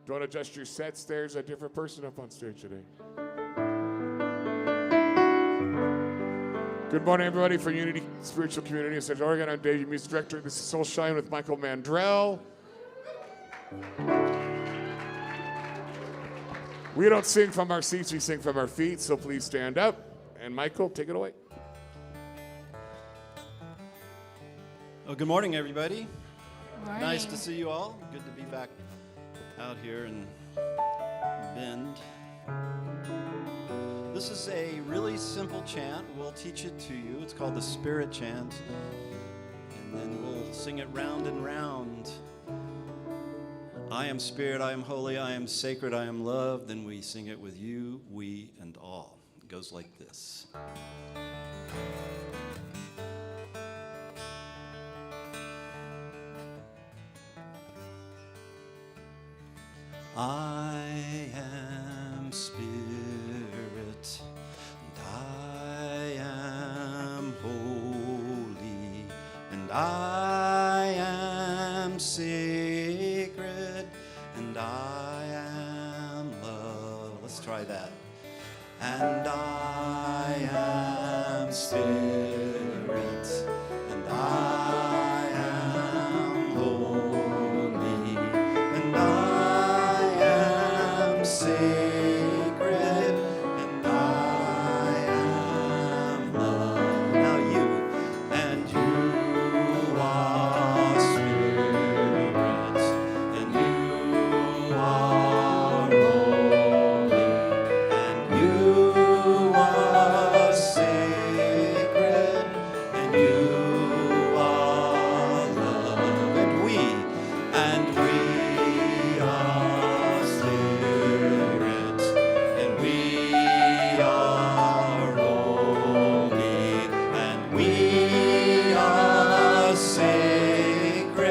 Don't adjust your sets. There's a different person up on stage today. Good morning, everybody, for Unity Spiritual Community in Central Oregon. I'm Dave, your music director. This is Soul Shine with Michael Mandrell. We don't sing from our seats, we sing from our feet, so please stand up. And Michael, take it away. Well, good morning, everybody. Morning. Nice to see you all. Good to be back out here in Bend. This is a really simple chant. We'll teach it to you. It's called the Spirit Chant. And then we'll sing it round and round. I am Spirit, I am holy, I am sacred, I am love. Then we sing it with you, we, and all. It goes like this. I am Spirit, and I am holy, and I am sacred, and I am love. Let's try that. And I am Spirit, and I am holy, and I am sacred, and I am love. Now you, and you are Spirit, and you are holy, and you are sacred, and you are love. And we are Spirit, and we are holy, and we are sacred,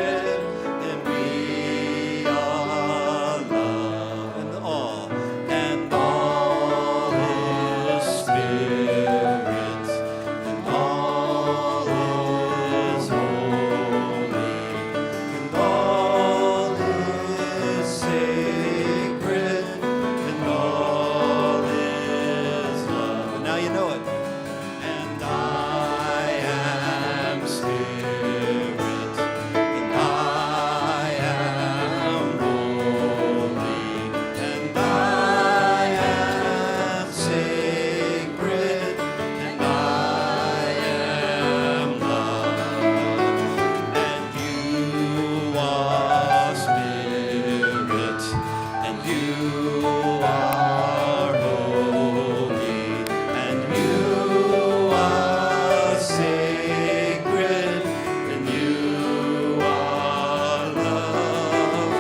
and we are love. And all is Spirit, and all is holy, and all is sacred, and all is love. And now you know it. And I am Spirit, and I am holy, and I am sacred, and I am love. And you are Spirit, and you are holy, and you are sacred, and you are love.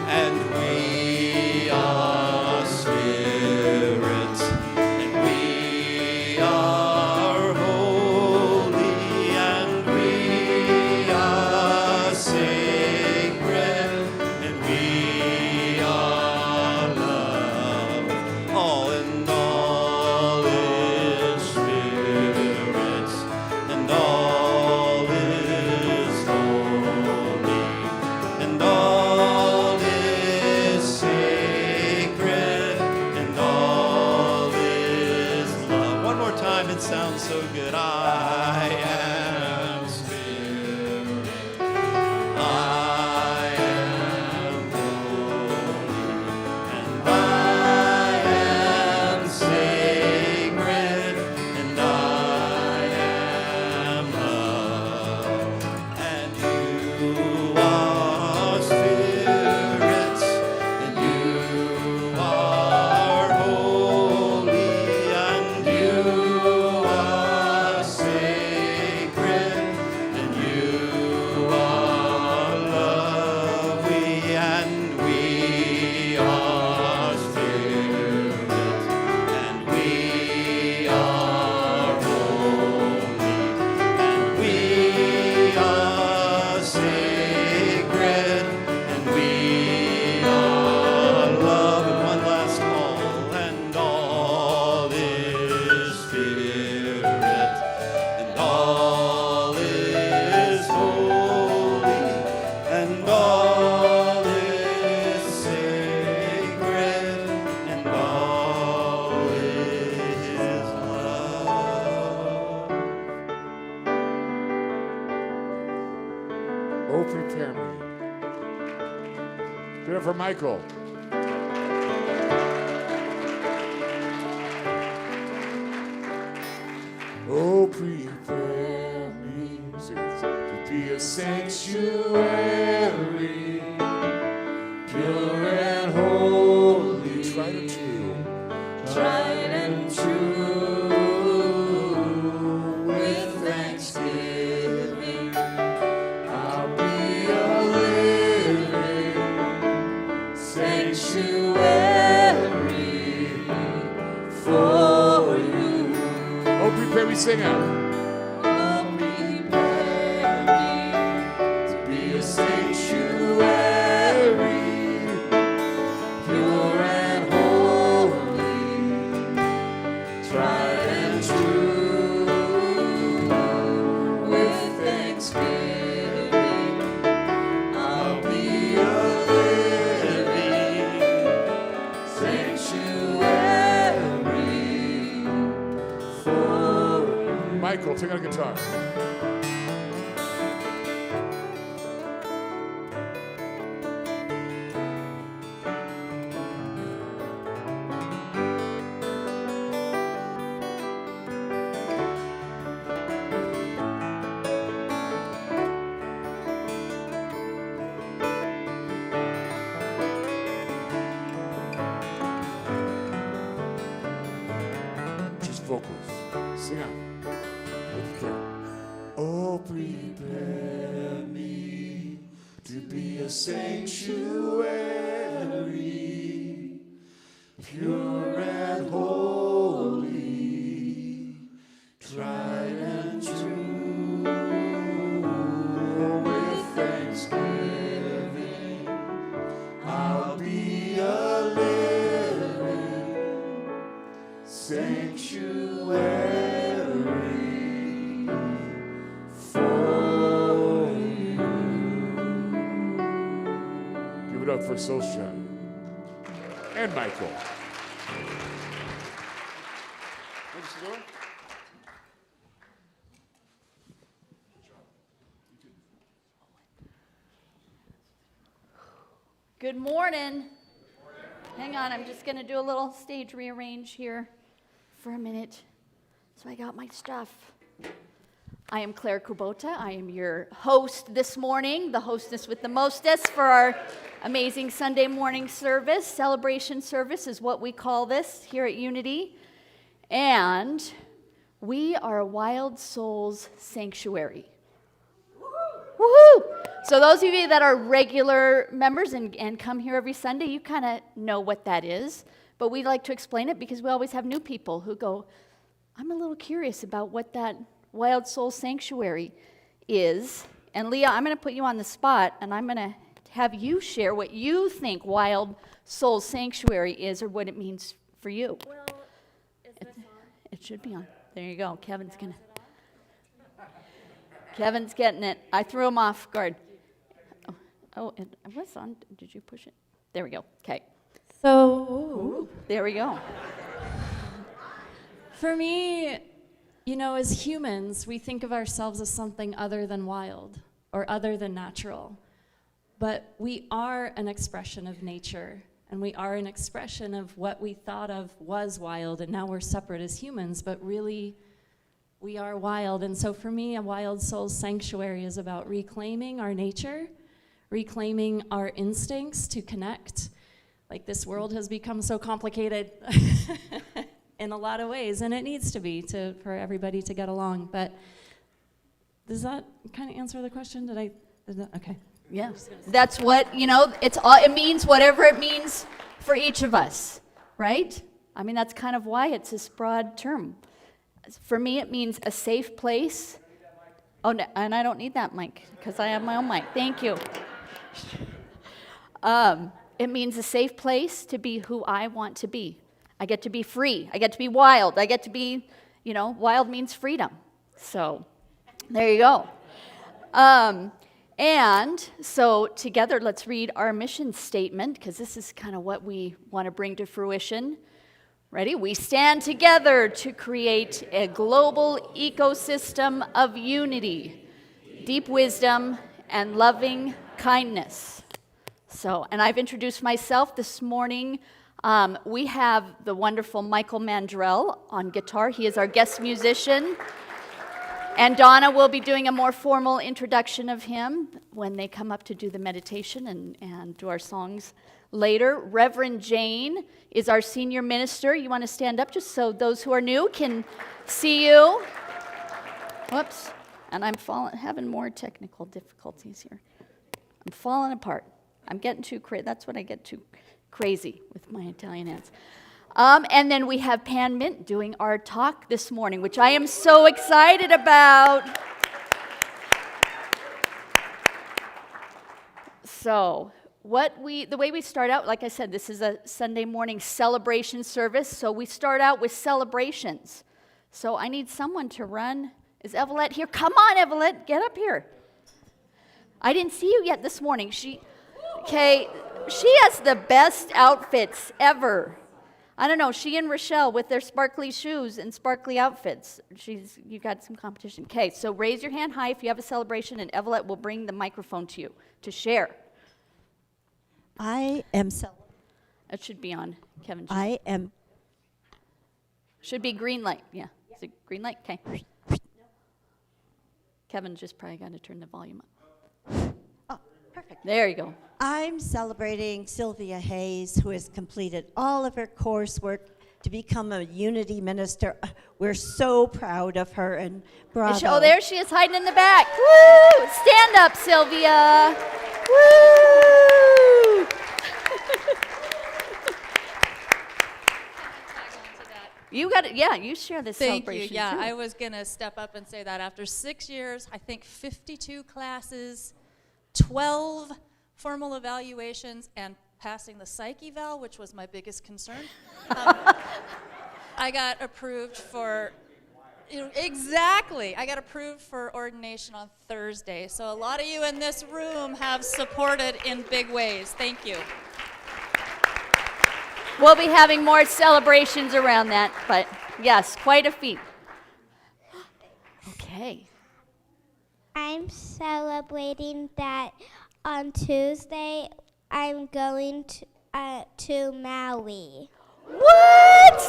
And we are Spirit, and we are holy, and we are sacred, and we are love. All and all is Spirit, and all is holy, and all is sacred, and all is love. One more time, it sounds so good. I am Spirit, I am holy, and I am sacred, and I am love. And you are Spirit, and you are holy, and you are for Michael. Oh, prepare me to be a sanctuary, pure and holy, tried and true, with thanksgiving. I'll be a living sanctuary for you. Oh, prepare me, sing out. Oh, prepare me to be a sanctuary, pure and holy, tried and true, with thanksgiving. I'll be a living sanctuary for you. Michael, take out a guitar. Just vocals. Sing out. Oh, prepare me to be a sanctuary, pure and holy, tried and true, with thanksgiving. I'll be a living sanctuary. Give it up for Soulshine and Michael. Good morning. Hang on, I'm just going to do a little stage rearrange here for a minute. So I got my stuff. I am Claire Kubota. I am your host this morning, the hostess with the mostest for our amazing Sunday morning service. Celebration service is what we call this here at Unity. And we are a Wild Souls Sanctuary. Woohoo! So those of you that are regular members and come here every Sunday, you kind of know what that is. But we like to explain it because we always have new people who go, I'm a little curious about what that Wild Soul Sanctuary is. And Leah, I'm going to put you on the spot, and I'm going to have you share what you think Wild Soul Sanctuary is or what it means for you. Well, is this on? It should be on. There you go. Kevin's getting it. I threw him off guard. Oh, it was on. Did you push it? There we go. Okay. So, There we go. for me, you know, as humans, we think of ourselves as something other than wild or other than natural. But we are an expression of nature, and we are an expression of what we thought of was wild, and now we're separate as humans, but really, we are wild. And so for me, a Wild Soul Sanctuary is about reclaiming our nature, reclaiming our instincts to connect. Like, this world has become so complicated in a lot of ways, and it needs to be for everybody to get along. But does that kind of answer the question? Okay. Yeah. That's what, you know, it means whatever it means for each of us, right? I mean, that's kind of why it's this broad term. For me, it means a safe place. Oh, no, and I don't need that mic because I have my own mic. Thank you. It means a safe place to be who I want to be. I get to be free. I get to be wild. I get to be, you know, wild means freedom. So there you go. And so together, let's read our mission statement, because this is kind of what we want to bring to fruition. Ready? We stand together to create a global ecosystem of unity, deep wisdom, and loving kindness. So, and I've introduced myself this morning. We have the wonderful Michael Mandrell on guitar. He is our guest musician. And Donna will be doing a more formal introduction of him when they come up to do the meditation and do our songs later. Reverend Jane is our senior minister. You want to stand up just so those who are new can see you. Whoops. And I'm having more technical difficulties here. I'm falling apart. I'm getting too crazy. That's when I get too crazy with my Italian hands. And then we have Pam Mindt doing our talk this morning, which I am so excited about. So, the way we start out, like I said, this is a Sunday morning celebration service, so we start out with celebrations. So I need someone to run. Is Evelette here? Come on, Evelette, get up here. I didn't see you yet this morning. She has the best outfits ever. I don't know, she and Rochelle with their sparkly shoes and sparkly outfits. You got some competition. Okay, so raise your hand high if you have a celebration, and Evelette will bring the microphone to you to share. I am celebrating. It should be on, Kevin. I am. Should be green light, yeah. Is it green light? Okay. Kevin just probably got to turn the volume up. Oh, perfect. There you go. I'm celebrating Sylvia Hayes, who has completed all of her coursework to become a Unity minister. We're so proud of her, and bravo. Oh, there she is hiding in the back. Woo! Stand up, Sylvia. Woo! You got it. Yeah, you share this Thank celebration you. Yeah, too. I was going to step up and say that after 6 years, I think 52 classes, 12 formal evaluations, and passing the psych eval, which was my biggest concern. I got approved for, I got approved for ordination on Thursday. So a lot of you in this room have supported in big ways. Thank you. We'll be having more celebrations around that, but yes, quite a feat. Okay. I'm celebrating that on Tuesday I'm going to Maui. What?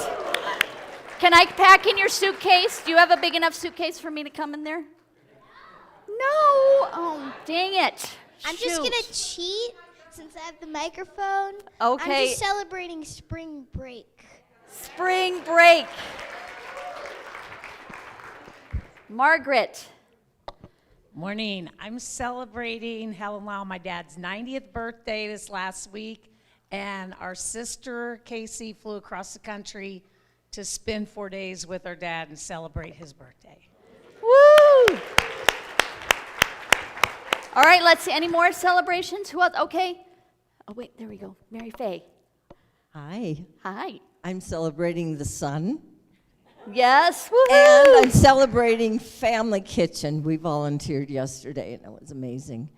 Can I pack in your suitcase? Do you have a big enough suitcase for me to come in there? No. Oh, dang it. I'm just Shoot. going to cheat since I have the microphone. Okay. I'm just celebrating spring break. Spring break. Margaret. Morning. I'm celebrating Helen Lau, my dad's 90th birthday this last week, and our sister Casey flew across the country to spend 4 days with our dad and celebrate his birthday. Woo! All right, let's see. Any more celebrations? Who else? Okay. Oh, wait, there we go. Mary Faye. Hi, Hi. I'm celebrating the sun, Yes. Woo-hoo. and I'm celebrating Family Kitchen. We volunteered yesterday, and it was amazing.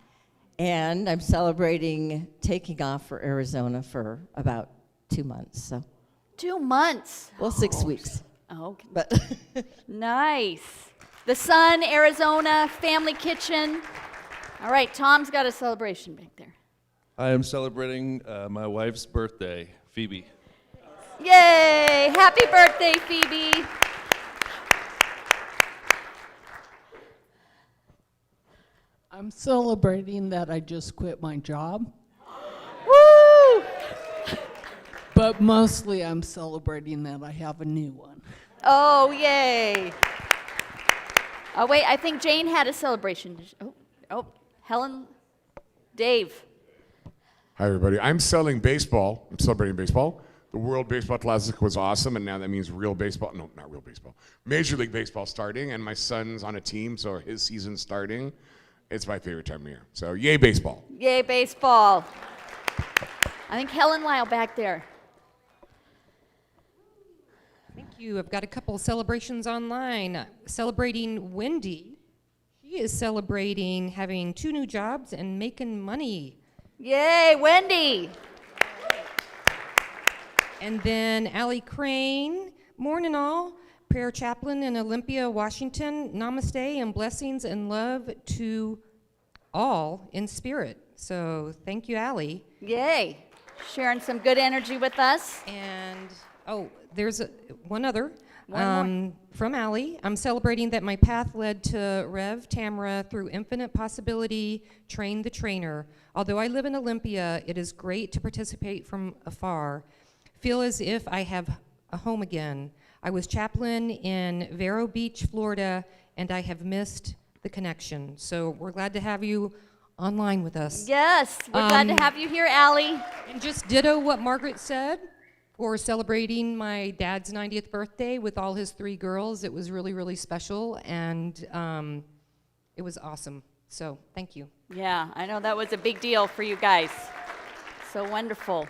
And I'm celebrating taking off for Arizona for about 2 months. So, 2 months. well, 6 weeks, Okay. but Nice. The Sun, Arizona, Family Kitchen. All right, Tom's got a celebration back there. I am celebrating my wife's birthday, Phoebe. Yay! Happy birthday, Phoebe. I'm celebrating that I just quit my job, Woo! but mostly I'm celebrating that I have a new one. Oh, yay. Oh, wait, I think Jane had a celebration. Oh, Helen, Dave. Hi, everybody. I'm selling baseball. I'm celebrating baseball. The World Baseball Classic was awesome, and now that means real baseball. No, not real baseball. Major League Baseball starting, and my son's on a team, so his season's starting. It's my favorite time of year. So, yay, baseball. Yay, baseball. I think Helen Lyle back there. Thank you. I've got a couple of celebrations online. Celebrating Wendy. She is celebrating having 2 new jobs and making money. Yay, Wendy. And then Allie Crane, morning all, prayer chaplain in Olympia, Washington. Namaste and blessings and love to all in spirit. So thank you, Allie. Yay. Sharing some good energy with us. And, there's one other. One more. From Allie, I'm celebrating that my path led to Rev Tamara through infinite possibility, train the trainer. Although I live in Olympia, it is great to participate from afar. Feel as if I have a home again. I was chaplain in Vero Beach, Florida, and I have missed the connection. So we're glad to have you online with us. Yes, we're glad to have you here, Allie. And just ditto what Margaret said. For celebrating my dad's 90th birthday with all his 3 girls. It was really, really special, and it was awesome. So thank you. Yeah, I know that was a big deal for you guys. So wonderful.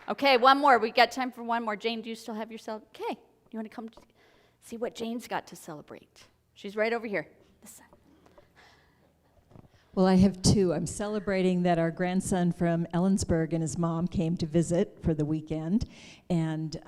Okay, one more. We got time for one more. Jane, do you still have your Okay, you want to come see what Jane's got to celebrate? She's right over here. This side. Well, I have 2. I'm celebrating that our grandson from Ellensburg and his mom came to visit for the weekend, and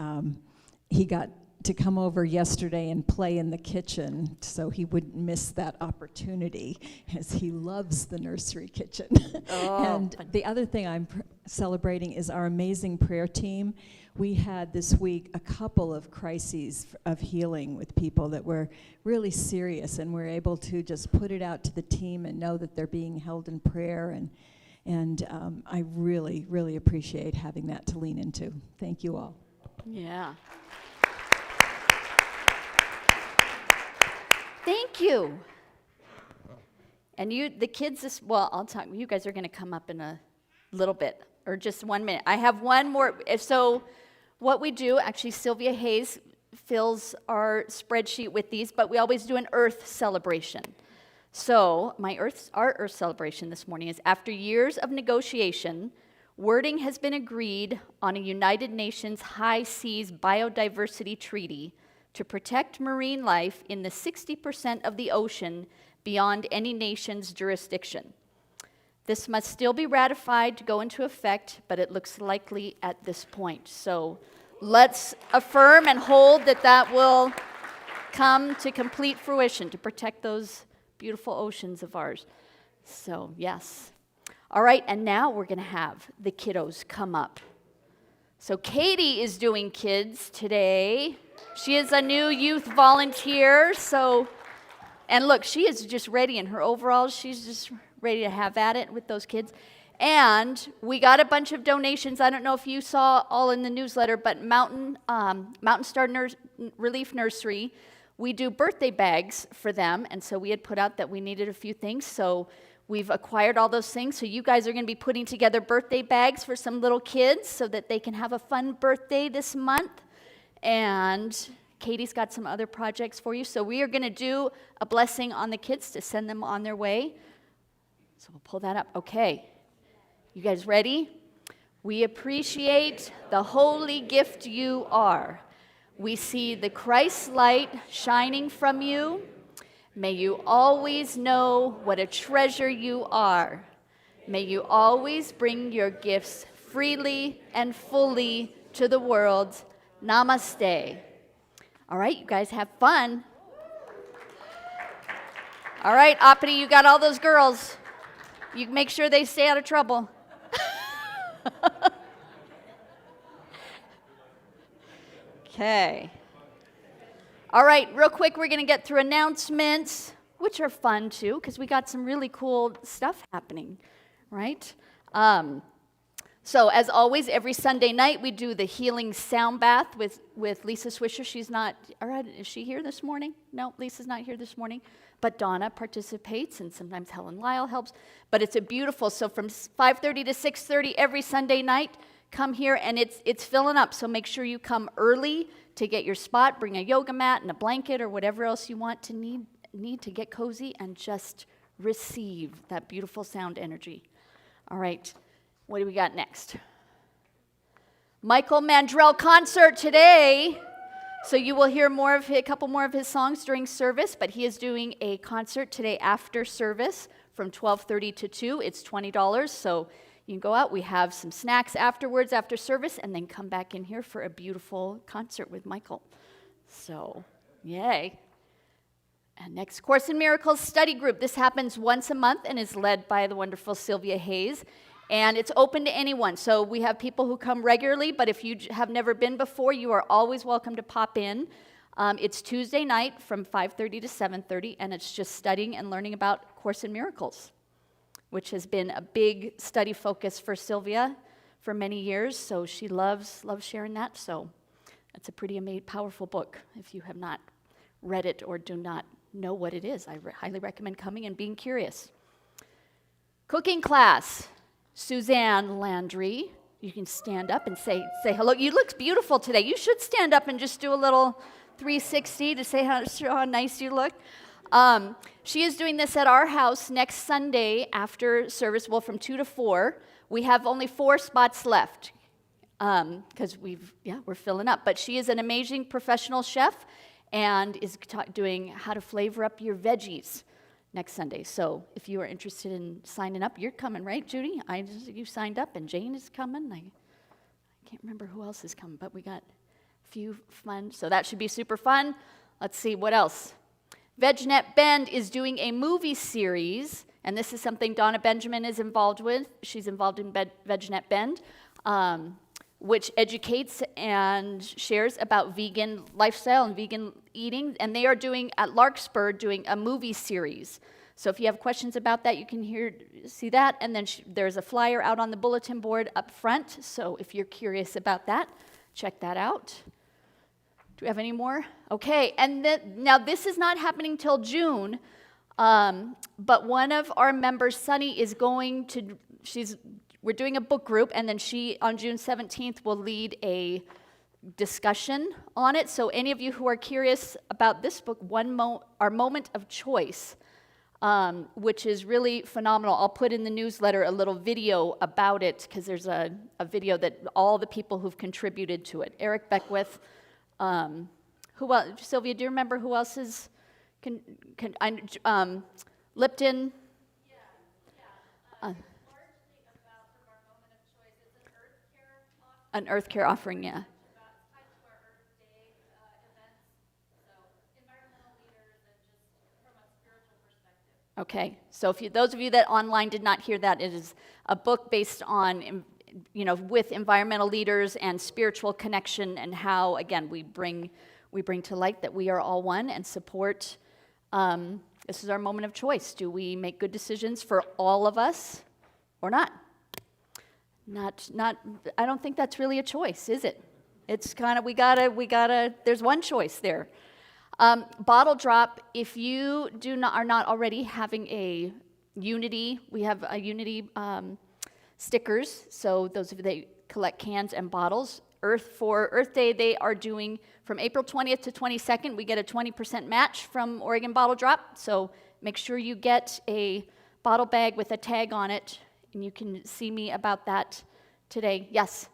he got to come over yesterday and play in the kitchen, so he wouldn't miss that opportunity, as he loves the nursery kitchen. And the other thing I'm celebrating is our amazing prayer team. We had this week a couple of crises of healing with people that were really serious, and we're able to just put it out to the team and know that they're being held in prayer, and I really, really appreciate having that to lean into. Thank you all. Yeah. Thank you. And the kids, I'll talk, you guys are going to come up in a little bit, or just 1 minute. I have one more. So what we do, actually Sylvia Hayes fills our spreadsheet with these, but we always do an Earth celebration. So our Earth celebration this morning is, after years of negotiation, wording has been agreed on a United Nations High Seas Biodiversity Treaty to protect marine life in the 60% of the ocean beyond any nation's jurisdiction. This must still be ratified to go into effect, but it looks likely at this point. So let's affirm and hold that will come to complete fruition to protect those beautiful oceans of ours. So, yes. All right, and now we're going to have the kiddos come up. So Katie is doing kids today. She is a new youth volunteer, and look, she is just ready in her overalls. She's just ready to have at it with those kids. And we got a bunch of donations. I don't know if you saw all in the newsletter, but Mountain Star Relief Nursery, we do birthday bags for them, and so we had put out that we needed a few things, so we've acquired all those things. So you guys are going to be putting together birthday bags for some little kids so that they can have a fun birthday this month. And Katie's got some other projects for you. So we are going to do a blessing on the kids to send them on their way. So we'll pull that up. Okay. You guys ready? We appreciate the holy gift you are. We see the Christ light shining from you. May you always know what a treasure you are. May you always bring your gifts freely and fully to the world. Namaste. All right, you guys have fun. All right, Uppity, you got all those girls. You make sure they stay out of trouble. Okay. All right, real quick, we're going to get through announcements, which are fun too, because we got some really cool stuff happening, right? So as always, every Sunday night we do the healing sound bath with Lisa Swisher. She's not, all right, is she here this morning? No, Lisa's not here this morning. But Donna participates, and sometimes Helen Lyle helps. But it's a beautiful, so from 5:30 to 6:30 every Sunday night, come here, and it's filling up. So make sure you come early to get your spot. Bring a yoga mat and a blanket or whatever else you want to need to get cozy and just receive that beautiful sound energy. All right. What do we got next? Michael Mandrell concert today. So you will hear a couple more of his songs during service, but he is doing a concert today after service from 12:30 to 2. It's $20, so you can go out. We have some snacks afterwards after service, and then come back in here for a beautiful concert with Michael. So, yay. And next, Course in Miracles study group. This happens once a month and is led by the wonderful Sylvia Hayes. And it's open to anyone. So we have people who come regularly, but if you have never been before, you are always welcome to pop in. It's Tuesday night from 5:30 to 7:30, and it's just studying and learning about Course in Miracles, which has been a big study focus for Sylvia for many years. So she loves sharing that. So it's a pretty powerful book. If you have not read it or do not know what it is, I highly recommend coming and being curious. Cooking class. Suzanne Landry, you can stand up and say hello. You look beautiful today. You should stand up and just do a little 360 to say how nice you look. She is doing this at our house next Sunday after service, well, from 2 to 4. We have only 4 spots left because we're filling up. But she is an amazing professional chef and is doing how to flavor up your veggies next Sunday. So if you are interested in signing up, you're coming, right, Judy? You signed up, and Jane is coming. I can't remember who else is coming, but we got a few fun. So that should be super fun. Let's see, what else? VegNet Bend is doing a movie series, and this is something Donna Benjamin is involved with. She's involved in VegNet Bend, which educates and shares about vegan lifestyle and vegan eating. And they are doing, at Larkspur, doing a movie series. So if you have questions about that, you can see that. And then there's a flyer out on the bulletin board up front. So if you're curious about that, check that out. Do we have any more? Okay, and now this is not happening till June, but one of our members, Sunny, is going to, we're doing a book group, and then she, on June 17th, will lead a discussion on it. So any of you who are curious about this book, Our Moment of Choice, which is really phenomenal. I'll put in the newsletter a little video about it, because there's a video that all the people who've contributed to it. Eric Beckwith, who else? Sylvia, do you remember who else is, Lipton? An Earth Care offering, yeah. Okay, so if those of you that online did not hear that, it is a book based on, with environmental leaders and spiritual connection, and how, again, we bring to light that we are all one and support. This is our moment of choice. Do we make good decisions for all of us or not? Not. I don't think that's really a choice, is it? It's kind of, we gotta, there's one choice there. Bottle drop, if you are not already having a Unity, we have a Unity stickers, so those of you that collect cans and bottles. For Earth Day, they are doing, from April 20th to 22nd, we get a 20% match from Oregon Bottle Drop, so make sure you get a bottle bag with a tag on it, and you can see me about that today. Yes?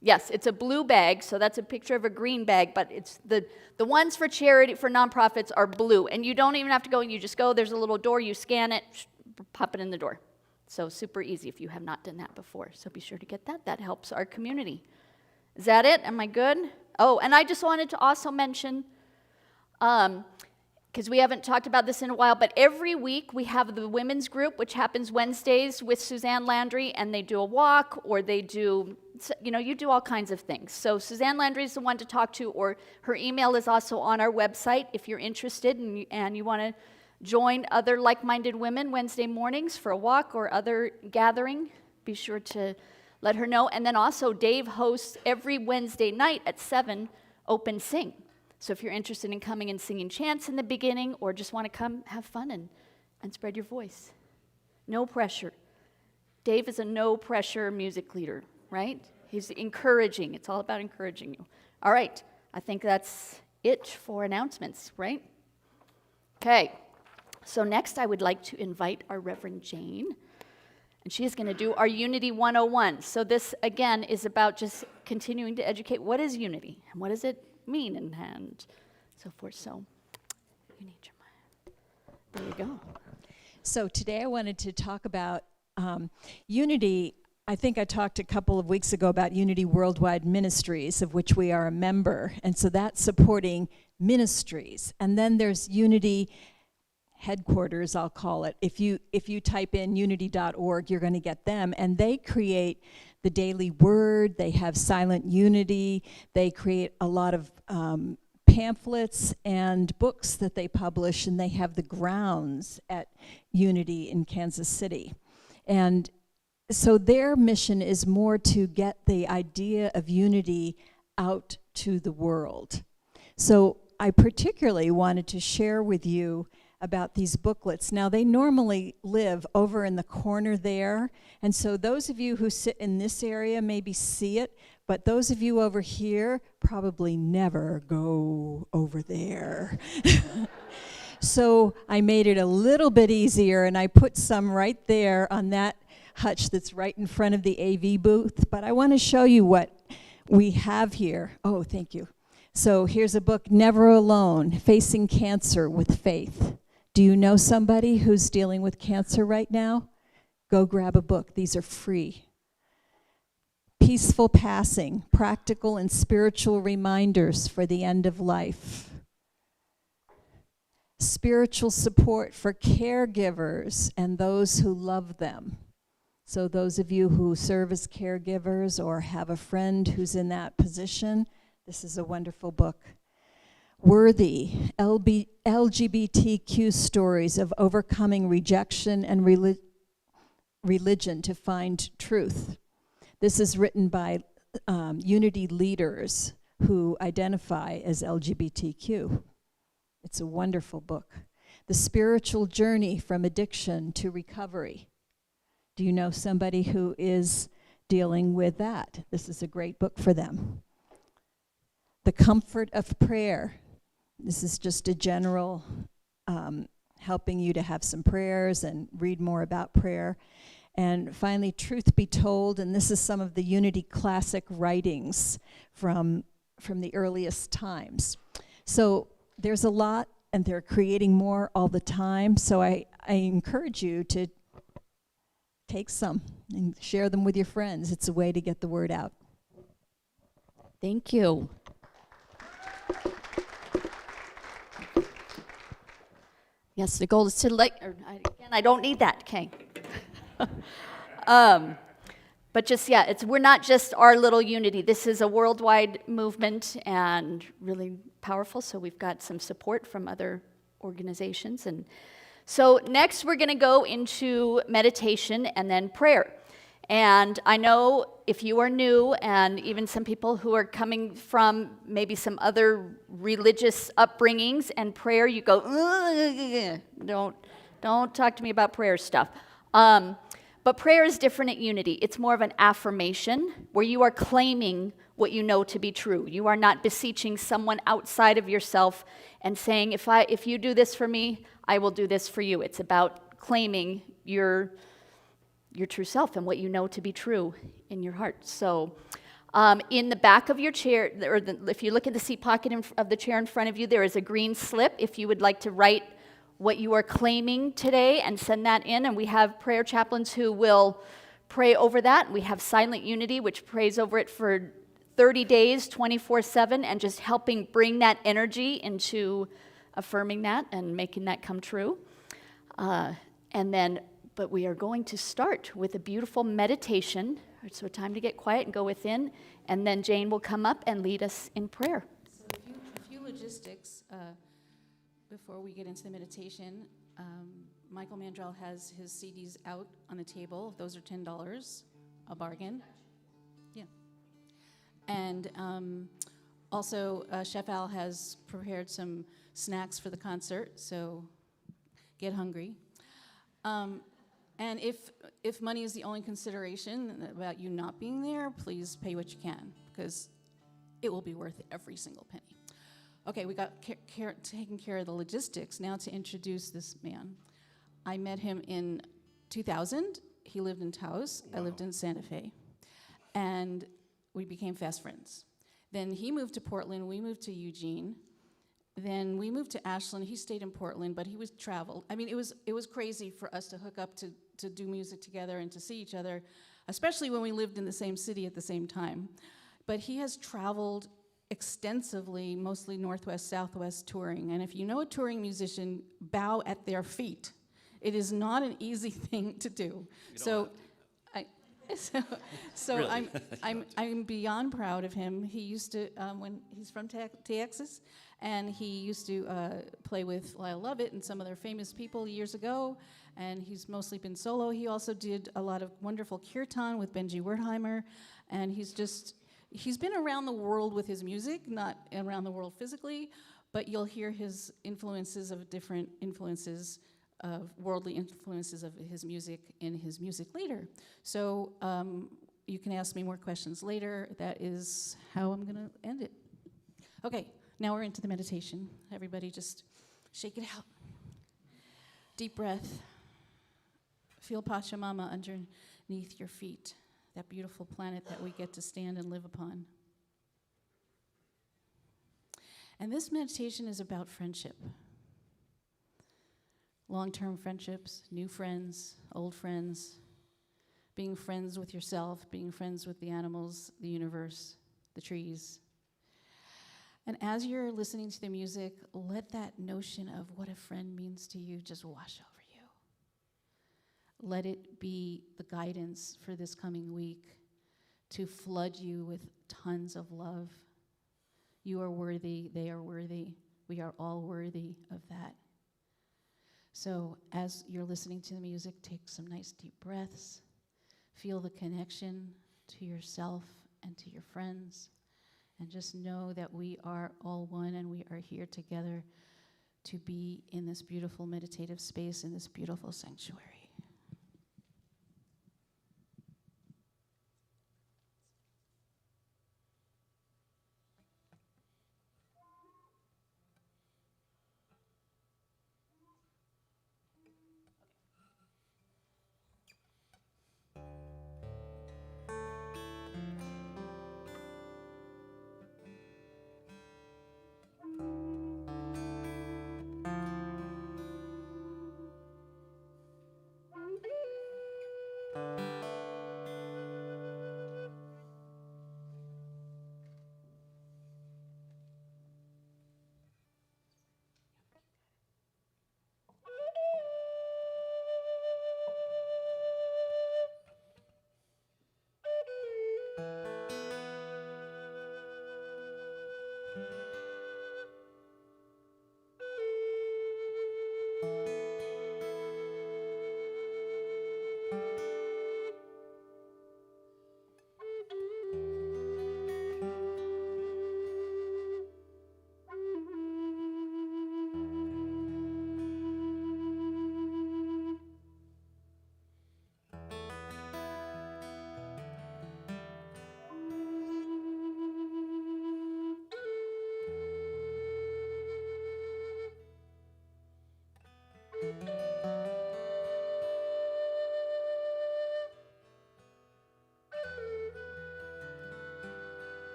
Yes, it's a blue bag, so that's a picture of a green bag, but it's the ones for charity, for nonprofits, are blue. And you don't even have to go, and you just go, there's a little door, you scan it, pop it in the door. So super easy if you have not done that before. So be sure to get that. That helps our community. Is that it? Am I good? Oh, and I just wanted to also mention, because we haven't talked about this in a while, but every week we have the women's group, which happens Wednesdays with Suzanne Landry, and they do a walk, or they do, you do all kinds of things. So Suzanne Landry is the one to talk to, or her email is also on our website if you're interested and you want to join other like-minded women Wednesday mornings for a walk or other gathering. Be sure to let her know. And then also Dave hosts every Wednesday night at 7 Open Sing. So if you're interested in coming and singing chants in the beginning, or just want to come have fun and spread your voice. No pressure. Dave is a no-pressure music leader, right? He's encouraging. It's all about encouraging you. All right. I think that's it for announcements, right? Okay. So next I would like to invite our Reverend Jane, and she is going to do our Unity 101. So this, again, is about just continuing to educate what is unity, and what does it mean, and so forth. So you need your mic. There you go. So today I wanted to talk about unity. I think I talked a couple of weeks ago about Unity Worldwide Ministries, of which we are a member. And so that's supporting ministries. And then there's Unity headquarters, I'll call it. If you type in unity.org, you're going to get them. And they create the daily word. They have Silent Unity. They create a lot of pamphlets and books that they publish. And they have the grounds at Unity in Kansas City. And so their mission is more to get the idea of unity out to the world. So I particularly wanted to share with you about these booklets. Now, they normally live over in the corner there, and so those of you who sit in this area maybe see it, but those of you over here probably never go over there. So I made it a little bit easier, and I put some right there on that hutch that's right in front of the AV booth, but I want to show you what we have here. Oh, thank you. So here's a book, Never Alone, Facing Cancer with Faith. Do you know somebody who's dealing with cancer right now? Go grab a book. These are free. Peaceful Passing, Practical and Spiritual Reminders for the End of Life. Spiritual Support for Caregivers and Those Who Love Them. So those of you who serve as caregivers or have a friend who's in that position, this is a wonderful book. Worthy, LGBTQ Stories of Overcoming Rejection and Religion to Find Truth. This is written by Unity leaders who identify as LGBTQ. It's a wonderful book. The Spiritual Journey from Addiction to Recovery. Do you know somebody who is dealing with that? This is a great book for them. The Comfort of Prayer. This is just a general helping you to have some prayers and read more about prayer. And finally, Truth Be Told, and this is some of the Unity classic writings from the earliest times. So there's a lot, and they're creating more all the time. So I encourage you to take some and share them with your friends. It's a way to get the word out. Thank you. Yes, the goal is to I don't need that, okay. But just, yeah, we're not just our little unity. This is a worldwide movement and really powerful, so we've got some support from other organizations. And so next we're going to go into meditation and then prayer. And I know if you are new, and even some people who are coming from maybe some other religious upbringings and prayer, you go, don't talk to me about prayer stuff. But prayer is different at Unity. It's more of an affirmation where you are claiming what you know to be true. You are not beseeching someone outside of yourself and saying, if you do this for me, I will do this for you. It's about claiming your true self and what you know to be true in your heart. So in the back of your chair, or if you look at the seat pocket of the chair in front of you, there is a green slip if you would like to write what you are claiming today and send that in. And we have prayer chaplains who will pray over that. We have Silent Unity, which prays over it for 30 days, 24/7, and just helping bring that energy into affirming that and making that come true. But we are going to start with a beautiful meditation. So time to get quiet and go within, and then Jane will come up and lead us in prayer. So a few logistics before we get into the meditation. Michael Mandrell has his CDs out on the table. Those are $10, a bargain. Yeah. And also, Chef Al has prepared some snacks for the concert, so get hungry. And if money is the only consideration about you not being there, please pay what you can, because it will be worth every single penny. Okay, we got taking care of the logistics. Now to introduce this man. I met him in 2000. He lived in Taos. Wow. I lived in Santa Fe. And we became fast friends. Then he moved to Portland. We moved to Eugene. Then we moved to Ashland. He stayed in Portland, but he was traveled. I mean, it was crazy for us to hook up to do music together and to see each other. especially when we lived in the same city at the same time. But he has traveled extensively, mostly Northwest, Southwest touring. And if you know a touring musician, bow at their feet. It is not an easy thing to do. So Really? I'm beyond proud of him. He used to, when he's from Texas, and he used to play with Lyle Lovett and some other famous people years ago, and he's mostly been solo. He also did a lot of wonderful kirtan with Benji Wertheimer, and he's been around the world with his music, not around the world physically, but you'll hear his influences of different influences of worldly influences of his music in his music later. So you can ask me more questions later. That is how I'm going to end it. Okay, now we're into the meditation. Everybody just shake it out. Deep breath. Feel Pachamama underneath your feet, that beautiful planet that we get to stand and live upon. And this meditation is about friendship. Long-term friendships, new friends, old friends, being friends with yourself, being friends with the animals, the universe, the trees. And as you're listening to the music, let that notion of what a friend means to you just wash over you. Let it be the guidance for this coming week to flood you with tons of love. You are worthy, they are worthy, we are all worthy of that. So as you're listening to the music, take some nice deep breaths. Feel the connection to yourself and to your friends. And just know that we are all one and we are here together to be in this beautiful meditative space, in this beautiful sanctuary.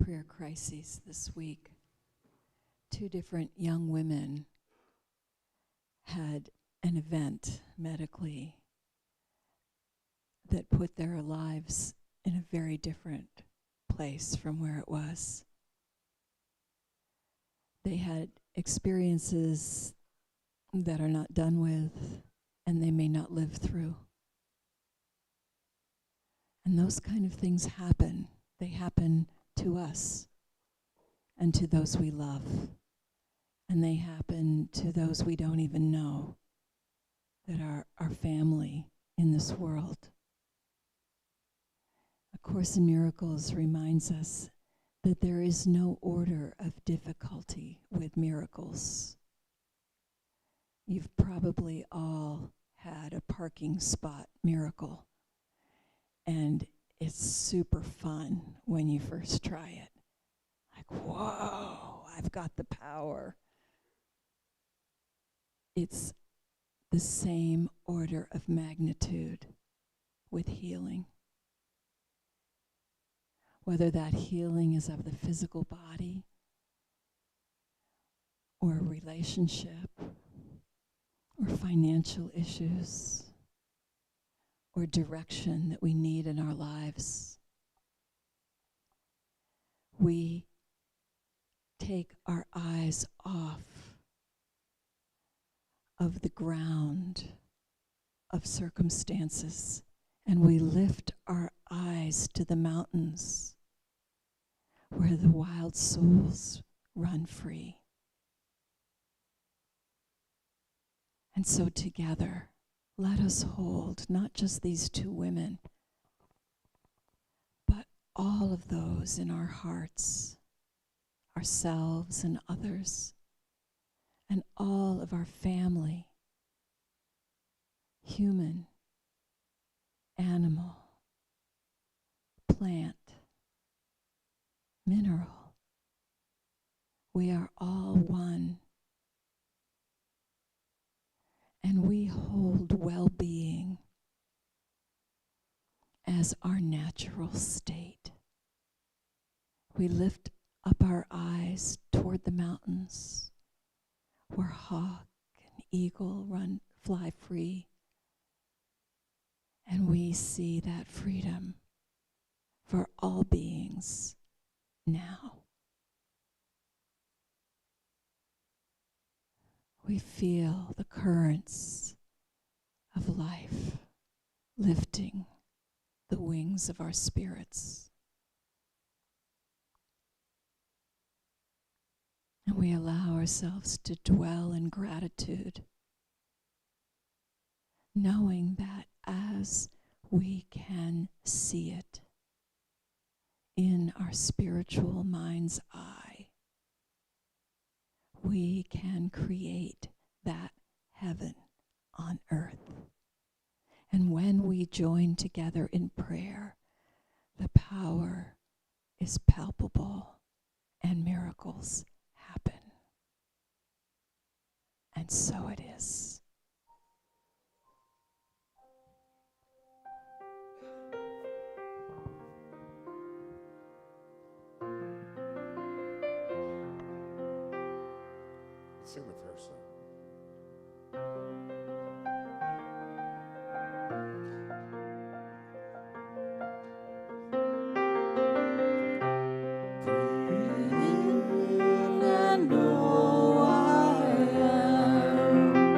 prayer crises this week. 2 different young women had an event medically that put their lives in a very different place from where it was. They had experiences that are not done with, and they may not live through. And those kind of things happen. They happen to us and to those we love. And they happen to those we don't even know that are our family in this world. A Course in Miracles reminds us that there is no order of difficulty with miracles. You've probably all had a parking spot miracle, and it's super fun when you first try it. Like, whoa, I've got the power. It's the same order of magnitude with healing. Whether that healing is of the physical body or a relationship or financial issues or direction that we need in our lives, we take our eyes off of the ground of circumstances and we lift our eyes to the mountains where the wild souls run free. And so together, let us hold not just these 2 women, but all of those in our hearts, ourselves and others, and all of our family, human, animal, plant, mineral. We are all one. And we hold well-being as our natural state. We lift up our eyes toward the mountains where hawk and eagle fly free. And we see that freedom for all beings now. We feel the currents of life lifting the wings of our spirits. And we allow ourselves to dwell in gratitude, knowing that as we can see it in our spiritual mind's eye, we can create that heaven on earth. And when we join together in prayer, the power is palpable and miracles happen. And so it is. Sing the first song. And know I am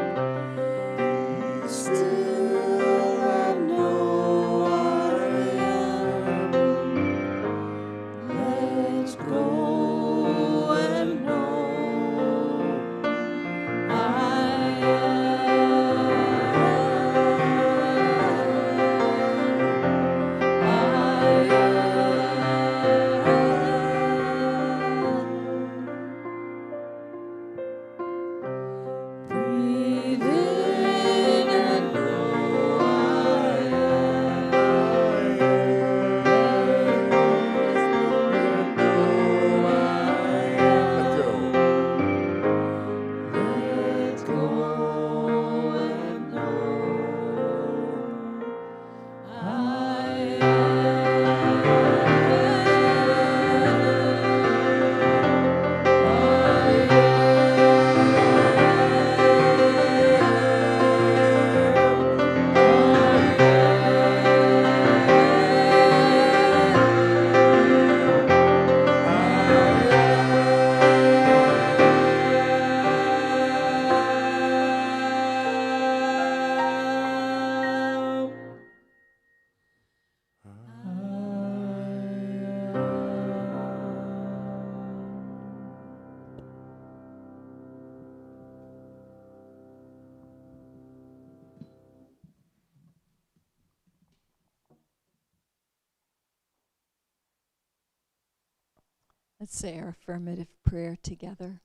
Let's say our affirmative prayer together.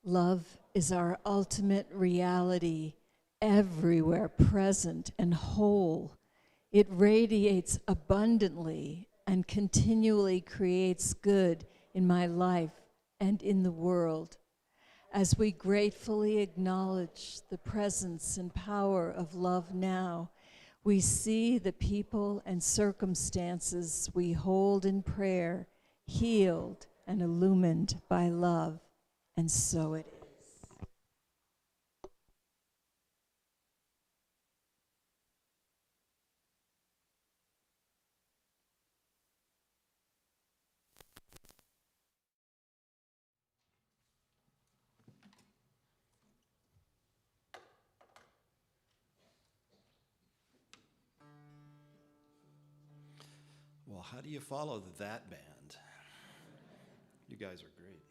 Love is our ultimate reality, everywhere present and whole. It radiates abundantly and continually creates good in my life and in the world. As we gratefully acknowledge the presence and power of love now, we see the people and circumstances we hold in prayer healed and illumined by love, and so it is. Well, how do you follow that band? You guys are great.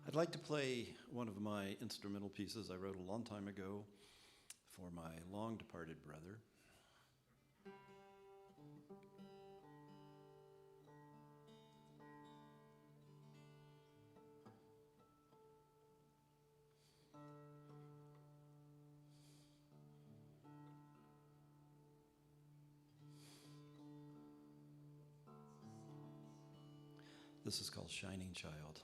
I'd like to play one of my instrumental pieces I wrote a long time ago for my long departed brother. This is called Shining Child.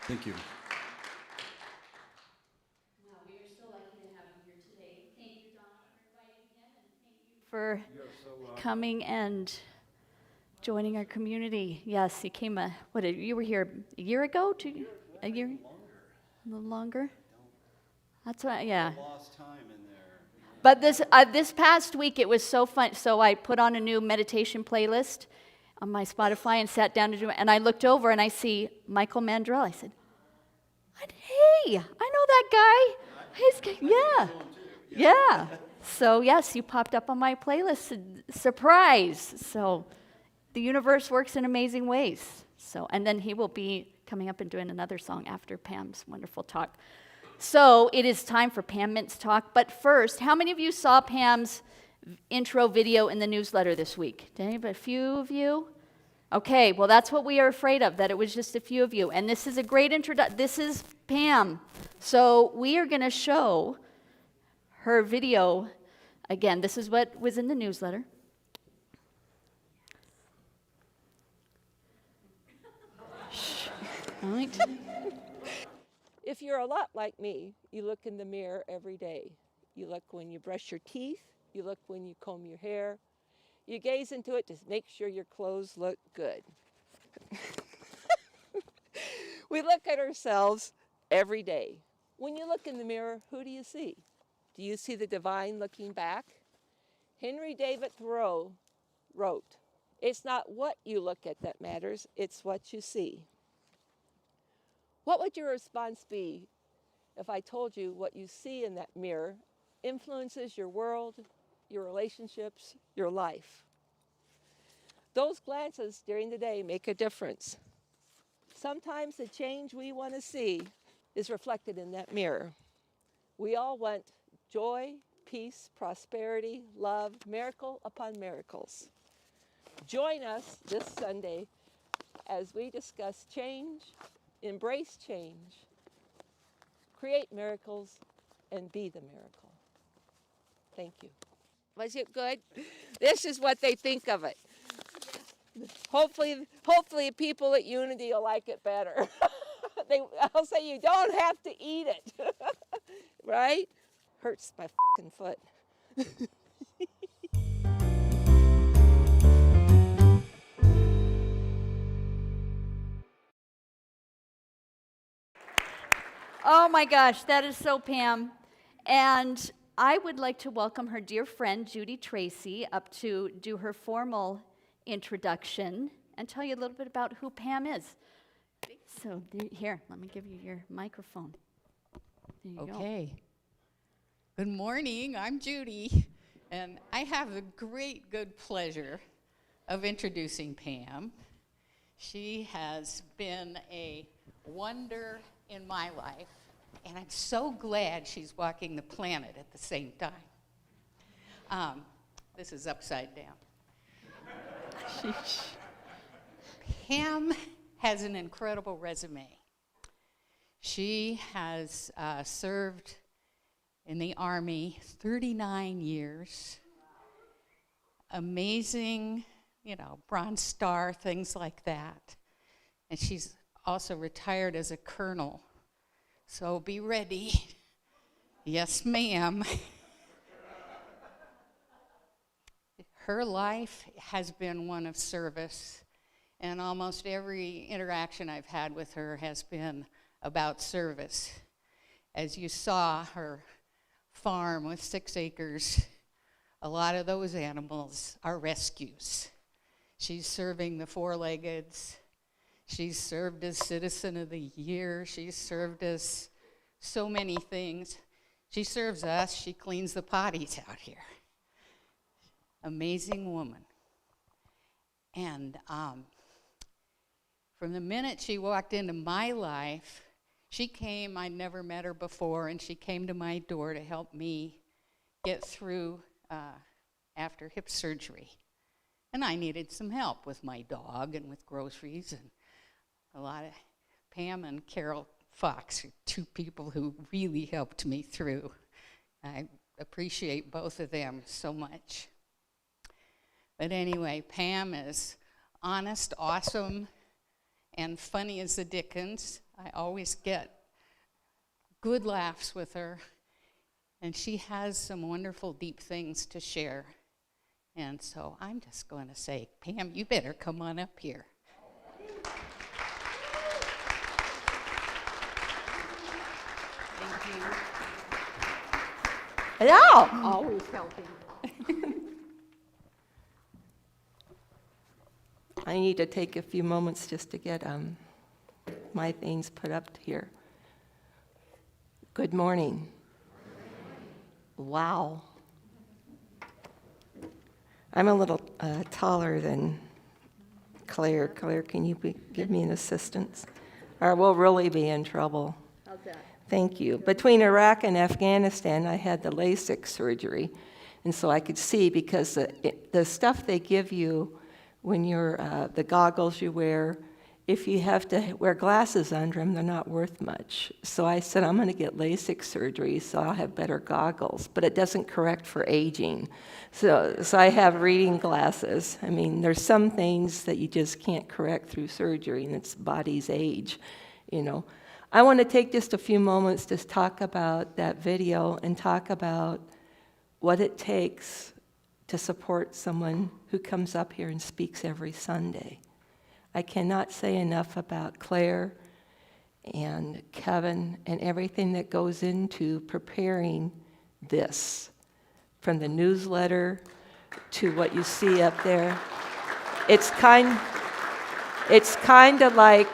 Thank you. We are so lucky to have you here today. Thank you, Donna, for inviting him, and thank you for coming and joining our community. Yes, you came you were here a year ago? A year? A little longer? That's right, yeah. Lost time in there. But this past week, it was so fun. So I put on a new meditation playlist on my Spotify and sat down to do it. And I looked over and I see Michael Mandrell. I said, hey, I know that guy. Yeah. So yes, you popped up on my playlist. Surprise. So the universe works in amazing ways. So, and then he will be coming up and doing another song after Pam's wonderful talk. So it is time for Pam Mindt's talk. But first, how many of you saw Pam's intro video in the newsletter this week? Did anybody? A few of you? Okay, well, that's what we are afraid of, that it was just a few of you. And this is a great introduction. This is Pam. So we are going to show her video again. This is what was in the newsletter. All right. If you're a lot like me, you look in the mirror every day. You look when you brush your teeth. You look when you comb your hair. You gaze into it to make sure your clothes look good. We look at ourselves every day. When you look in the mirror, who do you see? Do you see the divine looking back? Henry David Thoreau wrote, "It's not what you look at that matters, it's what you see." What would your response be if I told you what you see in that mirror influences your world, your relationships, your life? Those glances during the day make a difference. Sometimes the change we want to see is reflected in that mirror. We all want joy, peace, prosperity, love, miracle upon miracles. Join us this Sunday as we discuss change, embrace change, create miracles, and be the miracle. Thank you. Was it good? This is what they think of it. Hopefully people at Unity will like it better. I'll say you don't have to eat it, right? Hurts my fucking foot. Oh my gosh, that is so Pam. And I would like to welcome her dear friend, Judy Tracy, up to do her formal introduction and tell you a little bit about who Pam is. So here, let me give you your microphone. There you go. Okay. Good morning, I'm Judy, and I have the great good pleasure of introducing Pam. She has been a wonder in my life, and I'm so glad she's walking the planet at the same time. This is upside down. Pam has an incredible resume. She has served in the Army 39 years. Amazing, Bronze Star, things like that. And she's also retired as a colonel. So be ready. Yes, ma'am. Her life has been one of service, and almost every interaction I've had with her has been about service. As you saw, her farm with 6 acres, a lot of those animals are rescues. She's serving the four-leggeds. She's served as Citizen of the Year. She's served as so many things. She serves us. She cleans the potties out here. Amazing woman. And from the minute she walked into my life, she came. I'd never met her before, and she came to my door to help me get through after hip surgery. And I needed some help with my dog and with groceries, and a lot of Pam and Carol Fox are 2 people who really helped me through. I appreciate both of them so much. But anyway, Pam is honest, awesome, and funny as the dickens. I always get good laughs with her, and she has some wonderful, deep things to share. And so I'm just going to say, Pam, you better come on up here. Thank you. Hello. Always helping. I need to take a few moments just to get my things put up here. Good morning. Wow. I'm a little taller than Claire. Claire, can you give me an assistance? Or we'll really be in trouble. How's that? Thank you. Between Iraq and Afghanistan, I had the LASIK surgery, and so I could see because the stuff they give you when you're, the goggles you wear, if you have to wear glasses under them, they're not worth much. So I said, I'm going to get LASIK surgery so I'll have better goggles, but it doesn't correct for aging. So I have reading glasses. I mean, there's some things that you just can't correct through surgery, and it's body's age, you know. I want to take just a few moments to talk about that video and talk about what it takes to support someone who comes up here and speaks every Sunday. I cannot say enough about Claire and Kevin and everything that goes into preparing this, from the newsletter to what you see up there. It's kind of like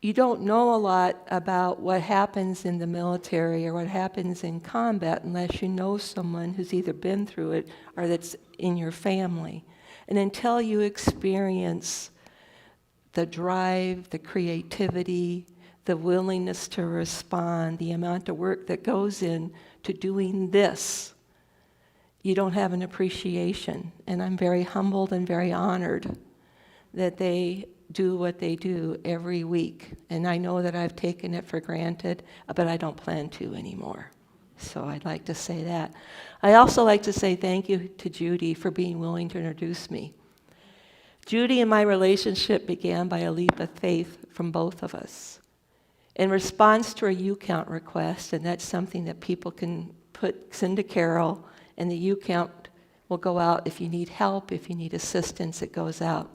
you don't know a lot about what happens in the military or what happens in combat unless you know someone who's either been through it or that's in your family. And until you experience the drive, the creativity, the willingness to respond, the amount of work that goes in to doing this, you don't have an appreciation. And I'm very humbled and very honored that they do what they do every week. And I know that I've taken it for granted, but I don't plan to anymore. So I'd like to say that. I also like to say thank you to Judy for being willing to introduce me. Judy and my relationship began by a leap of faith from both of us. In response to a U-count request, and that's something that people can send to Carol, and the U-count will go out if you need help, if you need assistance, it goes out.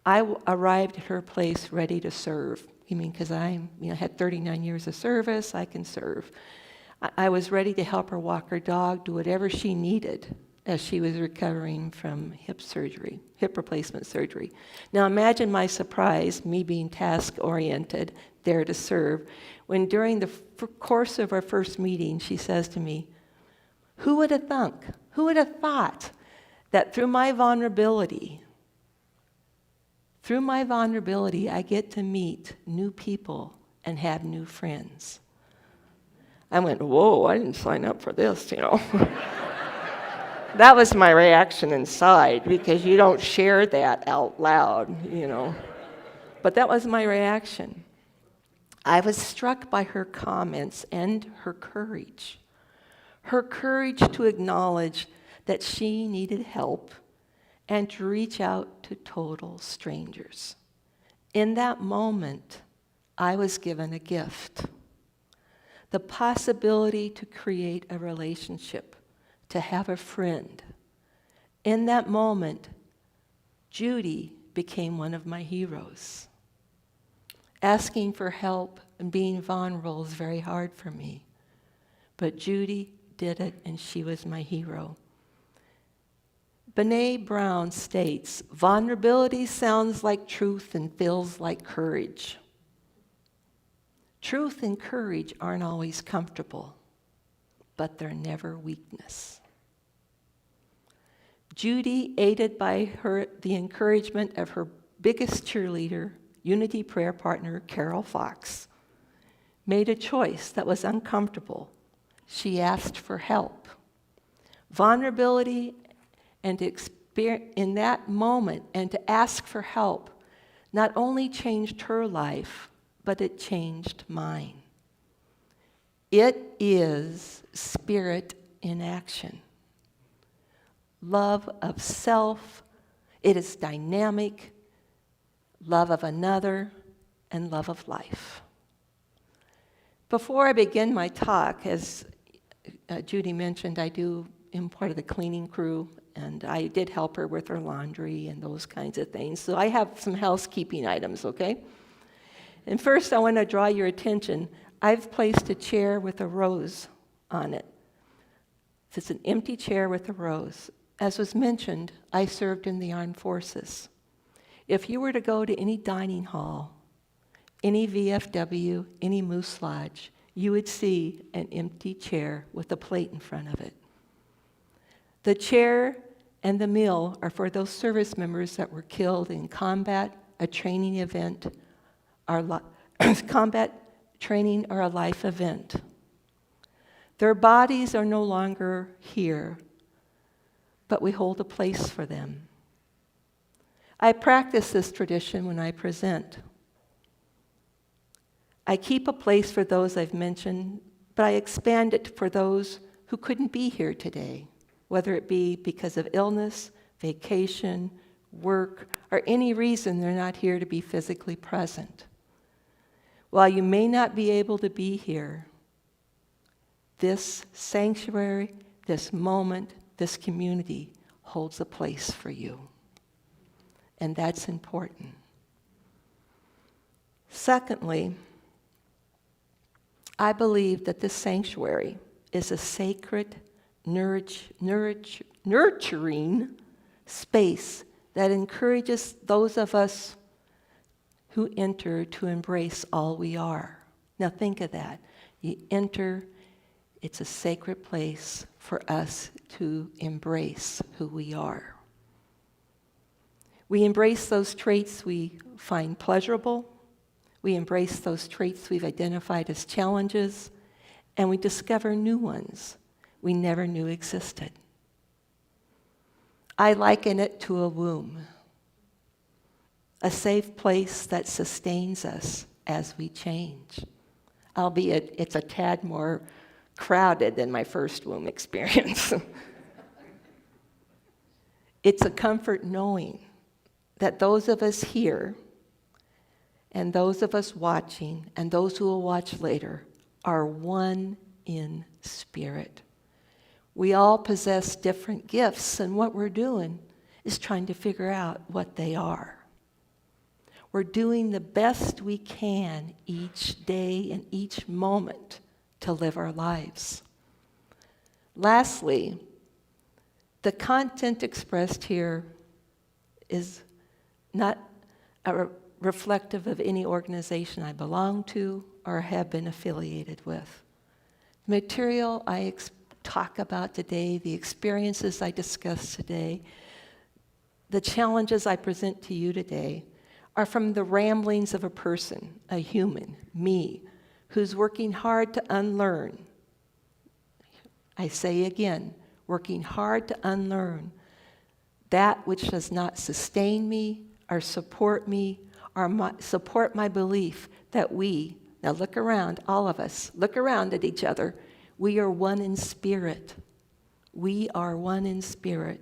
I arrived at her place ready to serve. You mean, because I had 39 years of service, I can serve. I was ready to help her walk her dog, do whatever she needed as she was recovering from hip replacement surgery. Now imagine my surprise, me being task-oriented, there to serve, when during the course of our first meeting, she says to me, who would have thought that through my vulnerability, I get to meet new people and have new friends. I went, whoa, I didn't sign up for this, you know. That was my reaction inside, because you don't share that out loud, you know. But that was my reaction. I was struck by her comments and her courage. Her courage to acknowledge that she needed help and to reach out to total strangers. In that moment, I was given a gift. The possibility to create a relationship, to have a friend. In that moment, Judy became one of my heroes. Asking for help and being vulnerable is very hard for me. But Judy did it, and she was my hero. Brené Brown states, vulnerability sounds like truth and feels like courage. Truth and courage aren't always comfortable, but they're never weakness. Judy, aided by the encouragement of her biggest cheerleader, Unity prayer partner, Carol Fox, made a choice that was uncomfortable. She asked for help. Vulnerability and in that moment, and to ask for help, not only changed her life, but it changed mine. It is spirit in action. Love of self, it is dynamic. Love of another, and love of life. Before I begin my talk, as Judy mentioned, am part of the cleaning crew, and I did help her with her laundry and those kinds of things. So I have some housekeeping items, okay? And first, I want to draw your attention. I've placed a chair with a rose on it. It's an empty chair with a rose. As was mentioned, I served in the armed forces. If you were to go to any dining hall, any VFW, any Moose Lodge, you would see an empty chair with a plate in front of it. The chair and the meal are for those service members that were killed in combat, a training event, combat training, or a life event. Their bodies are no longer here, but we hold a place for them. I practice this tradition when I present. I keep a place for those I've mentioned, but I expand it for those who couldn't be here today, whether it be because of illness, vacation, work, or any reason they're not here to be physically present. While you may not be able to be here, this sanctuary, this moment, this community holds a place for you. And that's important. Secondly, I believe that this sanctuary is a sacred, nurturing space that encourages those of us who enter to embrace all we are. Now think of that. You enter, it's a sacred place for us to embrace who we are. We embrace those traits we find pleasurable. We embrace those traits we've identified as challenges, and we discover new ones we never knew existed. I liken it to a womb, a safe place that sustains us as we change, albeit it's a tad more crowded than my first womb experience. It's a comfort knowing that those of us here and those of us watching and those who will watch later are one in spirit. We all possess different gifts, and what we're doing is trying to figure out what they are. We're doing the best we can each day and each moment to live our lives. Lastly, the content expressed here is not reflective of any organization I belong to or have been affiliated with. The material I talk about today, the experiences I discuss today, the challenges I present to you today are from the ramblings of a person, a human, me, who's working hard to unlearn. I say again, working hard to unlearn that which does not sustain me or support me or support my belief that we, now look around, all of us, look around at each other. We are one in spirit. We are one in spirit.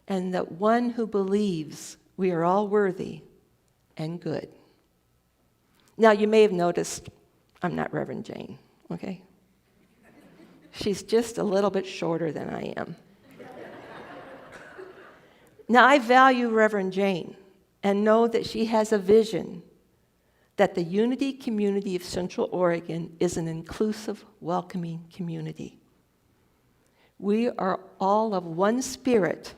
And that one who believes we are all worthy and good. Now, you may have noticed I'm not Reverend Jane, okay? She's just a little bit shorter than I am. Now, I value Reverend Jane and know that she has a vision that the Unity community of Central Oregon is an inclusive, welcoming community. We are all of one spirit,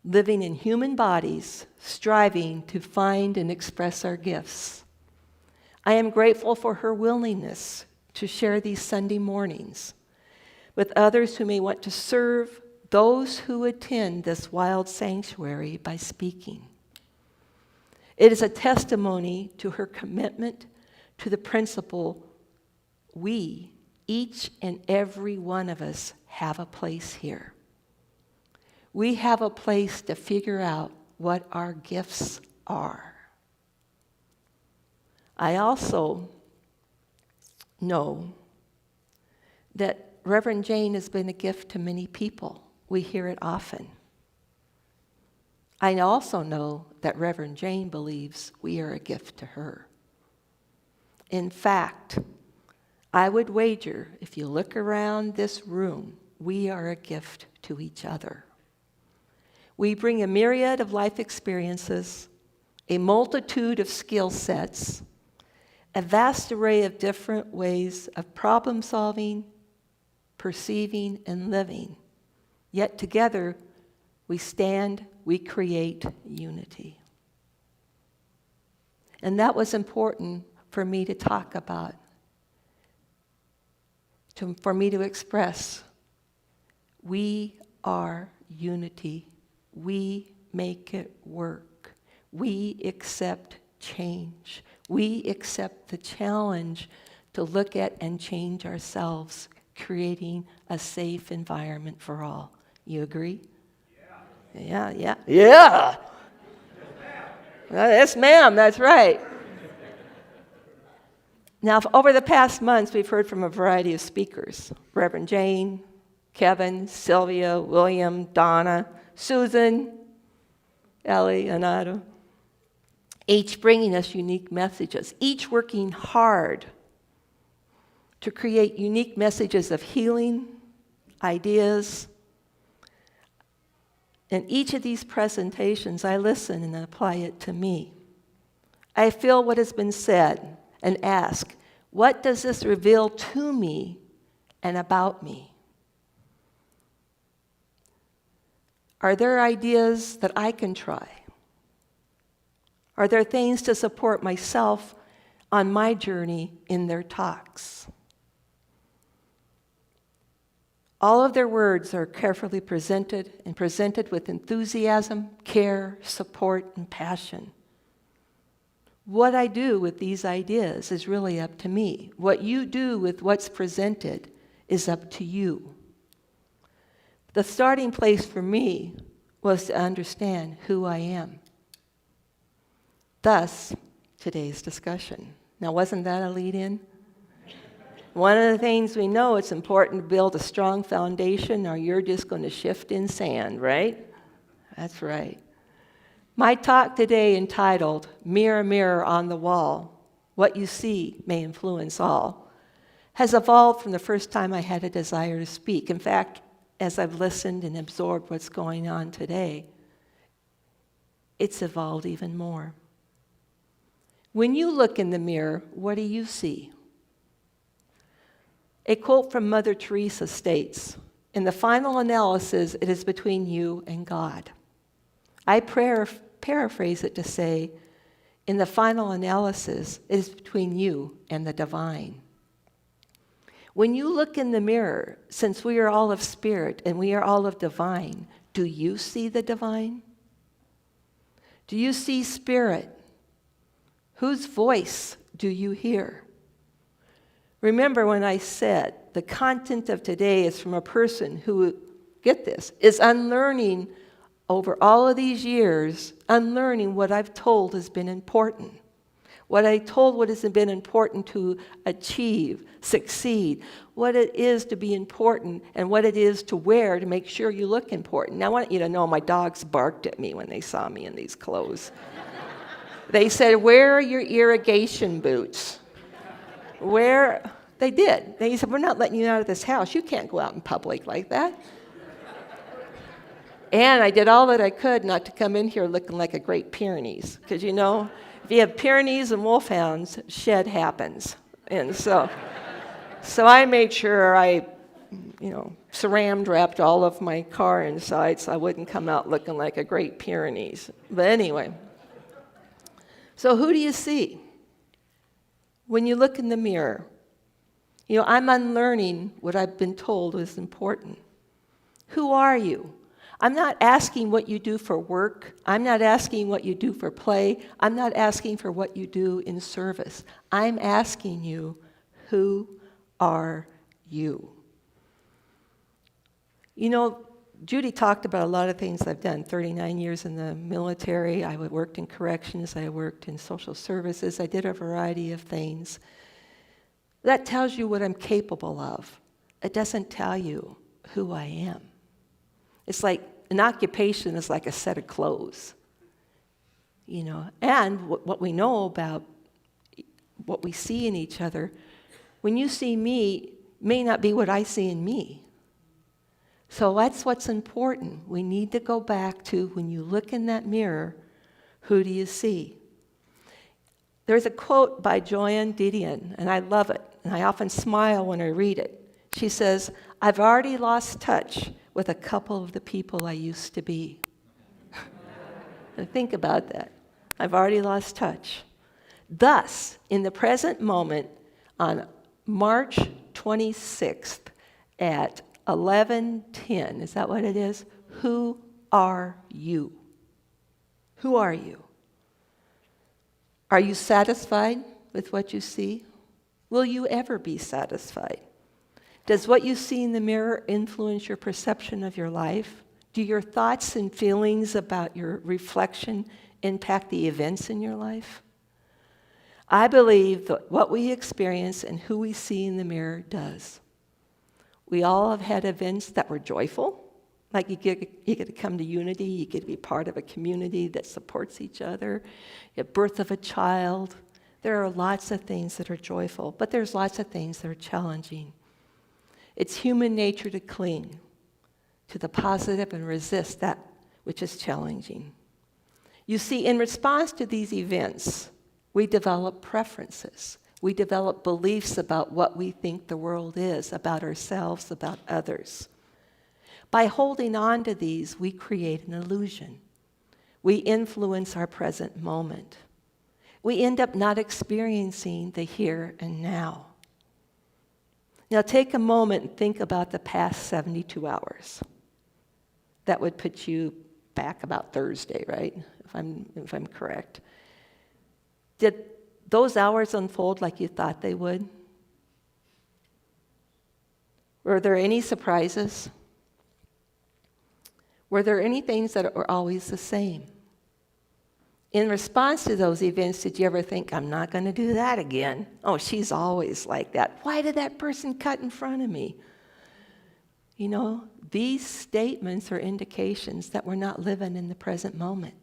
living in human bodies, striving to find and express our gifts. I am grateful for her willingness to share these Sunday mornings with others who may want to serve those who attend this wild sanctuary by speaking. It is a testimony to her commitment to the principle we, each and every one of us, have a place here. We have a place to figure out what our gifts are. I also know that Reverend Jane has been a gift to many people. We hear it often. I also know that Reverend Jane believes we are a gift to her. In fact, I would wager if you look around this room, we are a gift to each other. We bring a myriad of life experiences, a multitude of skill sets, a vast array of different ways of problem solving, perceiving, and living. Yet together, we stand, we create unity. And that was important for me to talk about, for me to express. We are unity. We make it work. We accept change. We accept the challenge to look at and change ourselves, creating a safe environment for all. You agree? Yeah. Yeah. Yes, ma'am, that's right. Now, over the past months, we've heard from a variety of speakers. Reverend Jane, Kevin, Sylvia, William, Donna, Susan, Ellie, Anada, each bringing us unique messages, each working hard to create unique messages of healing, ideas. In each of these presentations, I listen and apply it to me. I feel what has been said and ask, what does this reveal to me and about me? Are there ideas that I can try? Are there things to support myself on my journey in their talks? All of their words are carefully presented and presented with enthusiasm, care, support, and passion. What I do with these ideas is really up to me. What you do with what's presented is up to you. The starting place for me was to understand who I am. Thus, today's discussion. Now, wasn't that a lead-in? One of the things we know, it's important to build a strong foundation or you're just going to shift in sand, right? That's right. My talk today, entitled Mirror, Mirror on the Wall, What You See May Influence All, has evolved from the first time I had a desire to speak. In fact, as I've listened and absorbed what's going on today, it's evolved even more. When you look in the mirror, what do you see? A quote from Mother Teresa states, "In the final analysis, it is between you and God." I paraphrase it to say, in the final analysis, it is between you and the divine. When you look in the mirror, since we are all of spirit and we are all of divine, do you see the divine? Do you see spirit? Whose voice do you hear? Remember when I said the content of today is from a person who, get this, is unlearning over all of these years, unlearning what I've told has been important. What I told what has been important to achieve, succeed, what it is to be important, and what it is to wear to make sure you look important. Now I want you to know my dogs barked at me when they saw me in these clothes. They said, "Where are your irrigation boots?" They did. They said, "We're not letting you out of this house. You can't go out in public like that." And I did all that I could not to come in here looking like a Great Pyrenees. Because, you know, if you have Pyrenees and Wolfhounds, shed happens. And so I made sure I, saran wrapped all of my car inside so I wouldn't come out looking like a Great Pyrenees. But anyway, so who do you see when you look in the mirror? I'm unlearning what I've been told is important. Who are you? I'm not asking what you do for work. I'm not asking what you do for play. I'm not asking for what you do in service. I'm asking you, who are you? Judy talked about a lot of things I've done. 39 years in the military. I worked in corrections. I worked in social services. I did a variety of things. That tells you what I'm capable of. It doesn't tell you who I am. It's like an occupation is like a set of clothes. You know, and what we know about what we see in each other, when you see me, may not be what I see in me. So that's what's important. We need to go back to, when you look in that mirror, who do you see? There's a quote by Joanne Didion, and I love it, and I often smile when I read it. She says, "I've already lost touch with a couple of the people I used to be." Think about that. I've already lost touch. Thus, in the present moment, on March 26th at 11:10, is that what it is? Who are you? Who are you? Are you satisfied with what you see? Will you ever be satisfied? Does what you see in the mirror influence your perception of your life? Do your thoughts and feelings about your reflection impact the events in your life? I believe that what we experience and who we see in the mirror does. We all have had events that were joyful, like you get to come to Unity, you get to be part of a community that supports each other, the birth of a child. There are lots of things that are joyful, but there's lots of things that are challenging. It's human nature to cling to the positive and resist that which is challenging. You see, in response to these events, we develop preferences. We develop beliefs about what we think the world is, about ourselves, about others. By holding on to these, we create an illusion. We influence our present moment. We end up not experiencing the here and now. Now take a moment and think about the past 72 hours. That would put you back about Thursday, right? If I'm correct. Did those hours unfold like you thought they would? Were there any surprises? Were there any things that were always the same? In response to those events, did you ever think, I'm not going to do that again? Oh, she's always like that. Why did that person cut in front of me? You know, these statements are indications that we're not living in the present moment.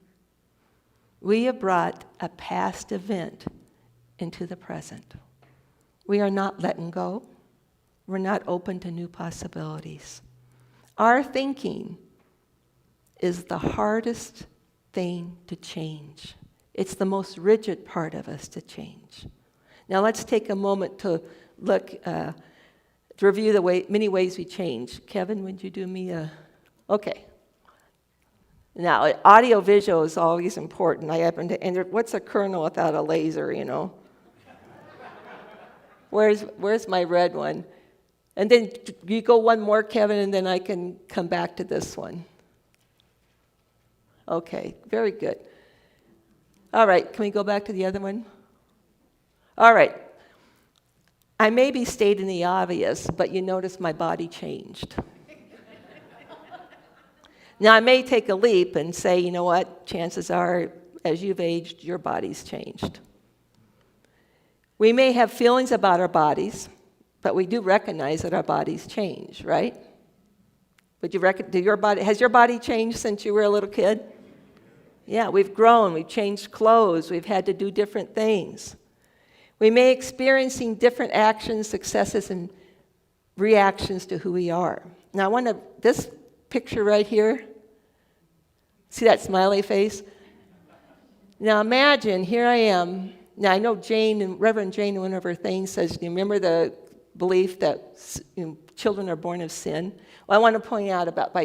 We have brought a past event into the present. We are not letting go. We're not open to new possibilities. Our thinking is the hardest thing to change. It's the most rigid part of us to change. Now let's take a moment to look, to review the many ways we change. Kevin, would you do me a, okay. Now, audio visual is always important. I happen to, and what's a kernel without a laser, you know? Where's my red one? And then you go one more, Kevin, and then I can come back to this one. Okay, very good. All right, can we go back to the other one? All right. I may be stating the obvious, but you notice my body changed. Now, I may take a leap and say, you know what, chances are, as you've aged, your body's changed. We may have feelings about our bodies, but we do recognize that our bodies change, right? Would you has your body changed since you were a little kid? Yeah, we've grown, we've changed clothes, we've had to do different things. We may experiencing different actions, successes, and reactions to who we are. Now, this picture right here, see that smiley face? Now imagine, here I am. Now I know Reverend Jane, in one of her things says, do you remember the belief that children are born of sin? Well, I want to point out about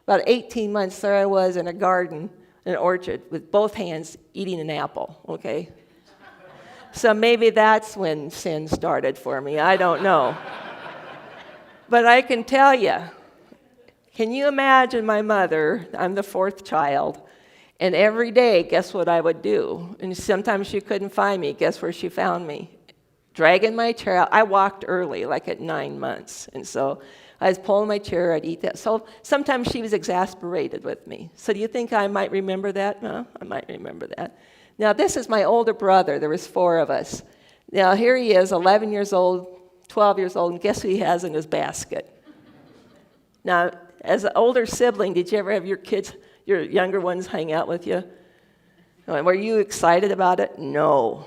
18 months, there I was in a garden, an orchard, with both hands eating an apple, okay? So maybe that's when sin started for me, I don't know. But I can tell you, can you imagine my mother? I'm the fourth child. And every day, guess what I would do? And sometimes she couldn't find me. Guess where she found me? Dragging my chair out. I walked early, like at 9 months. And so I was pulling my chair, I'd eat that. So sometimes she was exasperated with me. So do you think I might remember that? No, I might remember that. Now, this is my older brother. There was 4 of us. Now, here he is, 11 years old, 12 years old, and guess who he has in his basket? Now, As an older sibling, did you ever have your kids, your younger ones, hang out with you? Were you excited about it? No.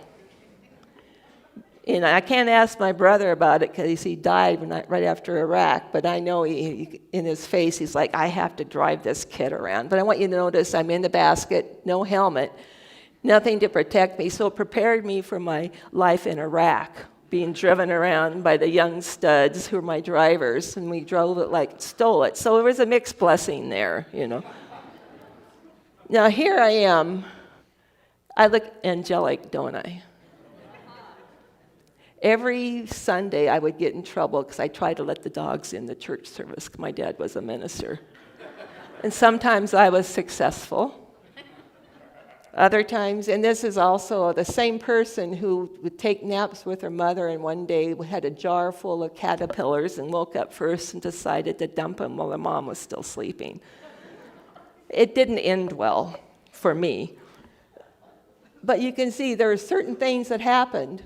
And I can't ask my brother about it because he died right after Iraq, but I know in his face he's like, I have to drive this kid around. But I want you to notice I'm in the basket, no helmet, nothing to protect me. So it prepared me for my life in Iraq, being driven around by the young studs who were my drivers, and we drove it like stole it. So there was a mixed blessing there, you know. Now here I am. I look angelic, don't I? Every Sunday I would get in trouble because I tried to let the dogs in the church service because my dad was a minister. And sometimes I was successful. Other times, and this is also the same person who would take naps with her mother and one day had a jar full of caterpillars and woke up first and decided to dump them while the mom was still sleeping. It didn't end well for me. But you can see there are certain things that happened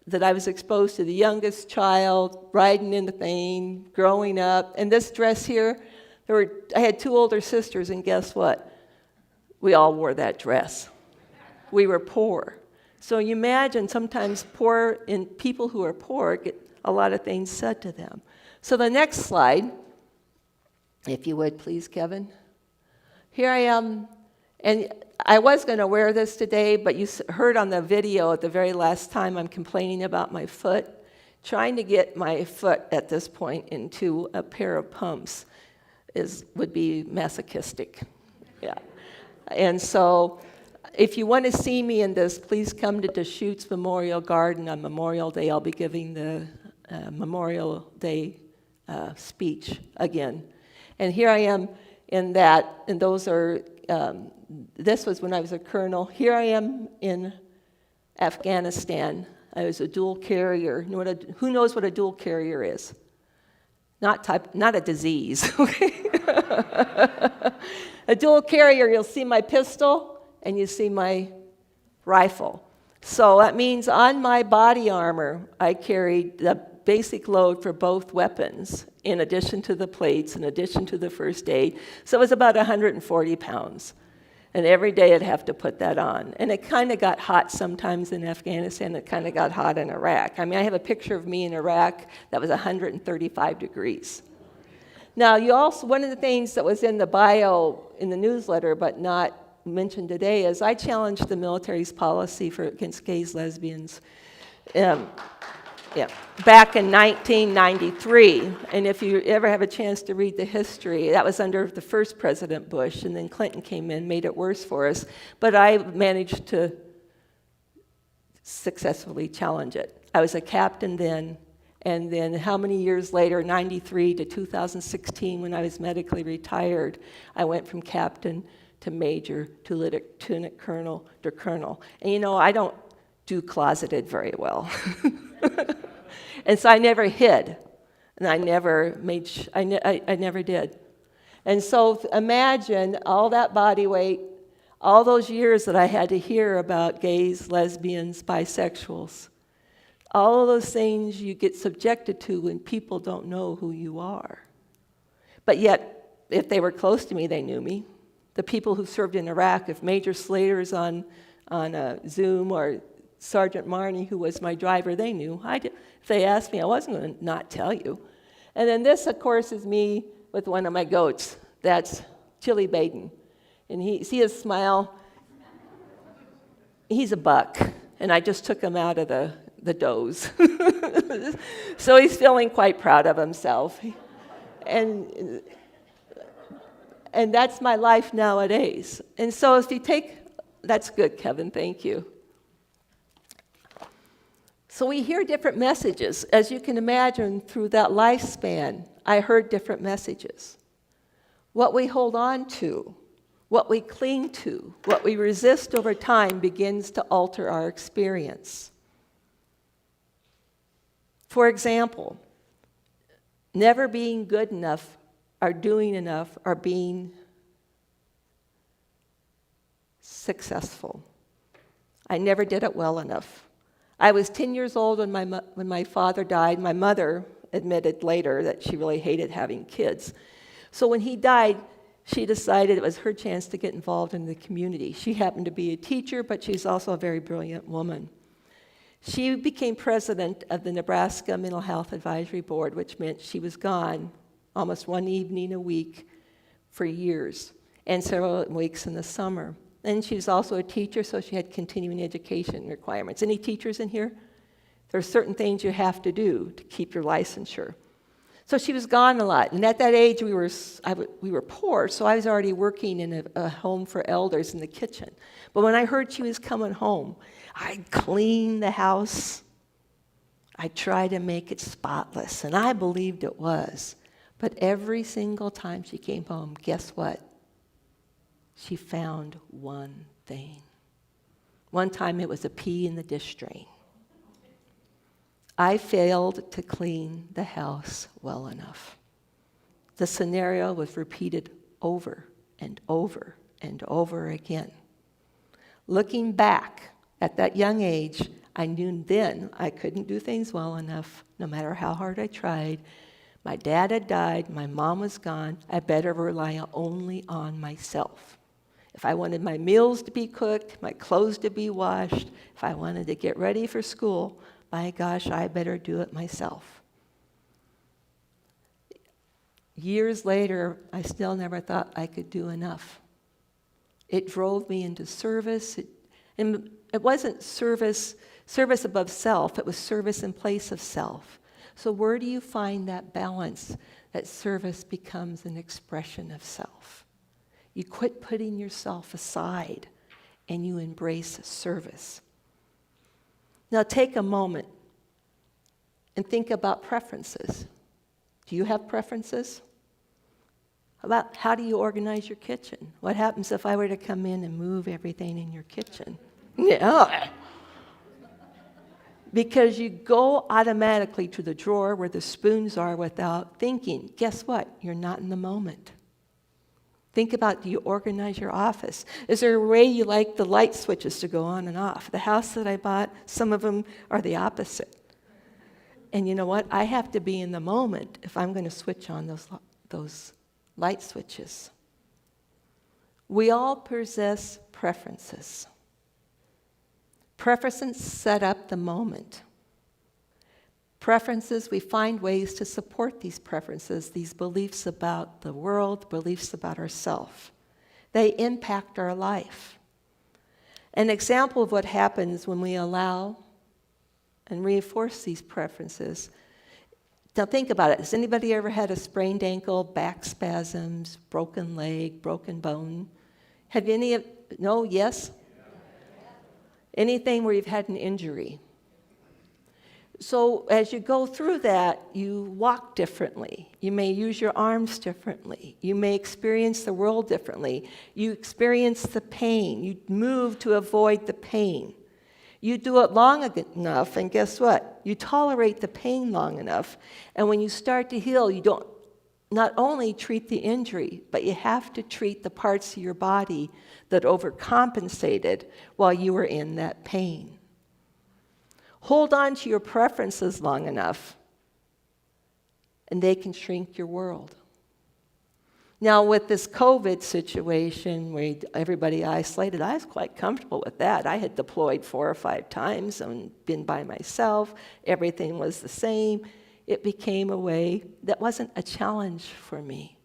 that I was exposed to. The youngest child, riding in the thing, growing up. And this dress here, I had 2 older sisters, and guess what? We all wore that dress. We were poor. So you imagine sometimes people who are poor get a lot of things said to them. So the next slide, if you would please, Kevin. Here I am, and I was going to wear this today, but you heard on the video at the very last time I'm complaining about my foot. Trying to get my foot at this point into a pair of pumps would be masochistic. Yeah. And so if you want to see me in this, please come to Deschutes Memorial Garden on Memorial Day. I'll be giving the Memorial Day speech again. And here I am in that, and those are, this was when I was a colonel. Here I am in Afghanistan. I was a dual carrier. Who knows what a dual carrier is? Not a disease, okay? A dual carrier, you'll see my pistol and you see my rifle. So that means on my body armor, I carried the basic load for both weapons, in addition to the plates, in addition to the first aid. So it was about 140 pounds. And every day I'd have to put that on. And it kind of got hot sometimes in Afghanistan. It kind of got hot in Iraq. I mean, I have a picture of me in Iraq that was 135 degrees. Now, one of the things that was in the bio in the newsletter but not mentioned today is I challenged the military's policy against gays, lesbians, back in 1993. And if you ever have a chance to read the history, that was under the first President Bush, and then Clinton came in, made it worse for us. But I managed to successfully challenge it. I was a captain then, and then how many years later, 93 to 2016, when I was medically retired, I went from captain to major to lieutenant colonel to colonel. And you know, I don't do closeted very well. And so I never hid, and I never I never did. And so imagine all that body weight, all those years that I had to hear about gays, lesbians, bisexuals, all of those things you get subjected to when people don't know who you are. But yet, if they were close to me, they knew me. The people who served in Iraq, if Major Slater's on Zoom, or Sergeant Marnie, who was my driver, they knew. If they asked me, I wasn't going to not tell you. And then this, of course, is me with one of my goats. That's Chili Baden. And see his smile? He's a buck. And I just took him out of the doze. So he's feeling quite proud of himself. And that's my life nowadays. And so if you that's good, Kevin, thank you. So we hear different messages. As you can imagine, through that lifespan, I heard different messages. What we hold on to, what we cling to, what we resist over time begins to alter our experience. For example, never being good enough, or doing enough, or being successful. I never did it well enough. I was 10 years old when my father died. My mother admitted later that she really hated having kids. So when he died, she decided it was her chance to get involved in the community. She happened to be a teacher, but she's also a very brilliant woman. She became president of the Nebraska Mental Health Advisory Board, which meant she was gone almost one evening a week for years, and several weeks in the summer. And she was also a teacher, so she had continuing education requirements. Any teachers in here? There are certain things you have to do to keep your licensure. So she was gone a lot, and at that age we were poor, so I was already working in a home for elders in the kitchen. But when I heard she was coming home, I'd clean the house. I'd try to make it spotless, and I believed it was. But every single time she came home, guess what? She found one thing. One time it was a pea in the dish drain. I failed to clean the house well enough. The scenario was repeated over and over and over again. Looking back at that young age, I knew then I couldn't do things well enough, no matter how hard I tried. My dad had died, my mom was gone, I better rely only on myself. If I wanted my meals to be cooked, my clothes to be washed, if I wanted to get ready for school, my gosh, I better do it myself. Years later, I still never thought I could do enough. It drove me into service. And it wasn't service above self, it was service in place of self. So where do you find that balance that service becomes an expression of self? You quit putting yourself aside and you embrace service. Now take a moment and think about preferences. Do you have preferences? About how do you organize your kitchen? What happens if I were to come in and move everything in your kitchen? Yeah. Because you go automatically to the drawer where the spoons are without thinking. Guess what? You're not in the moment. Think about, do you organize your office? Is there a way you like the light switches to go on and off? The house that I bought, some of them are the opposite. And you know what? I have to be in the moment if I'm going to switch on those light switches. We all possess preferences. Preferences set up the moment. Preferences, we find ways to support these preferences, these beliefs about the world, beliefs about ourselves. They impact our life. An example of what happens when we allow and reinforce these preferences. Now think about it. Has anybody ever had a sprained ankle, back spasms, broken leg, broken bone? Have any of, no, yes? Anything where you've had an injury? So as you go through that, you walk differently. You may use your arms differently. You may experience the world differently. You experience the pain. You move to avoid the pain. You do it long enough, and guess what? You tolerate the pain long enough, and when you start to heal, you don't not only treat the injury, but you have to treat the parts of your body that overcompensated while you were in that pain. Hold on to your preferences long enough, and they can shrink your world. Now, with this COVID situation where everybody isolated, I was quite comfortable with that. I had deployed 4 or 5 times and been by myself. Everything was the same. It became a way that wasn't a challenge for me.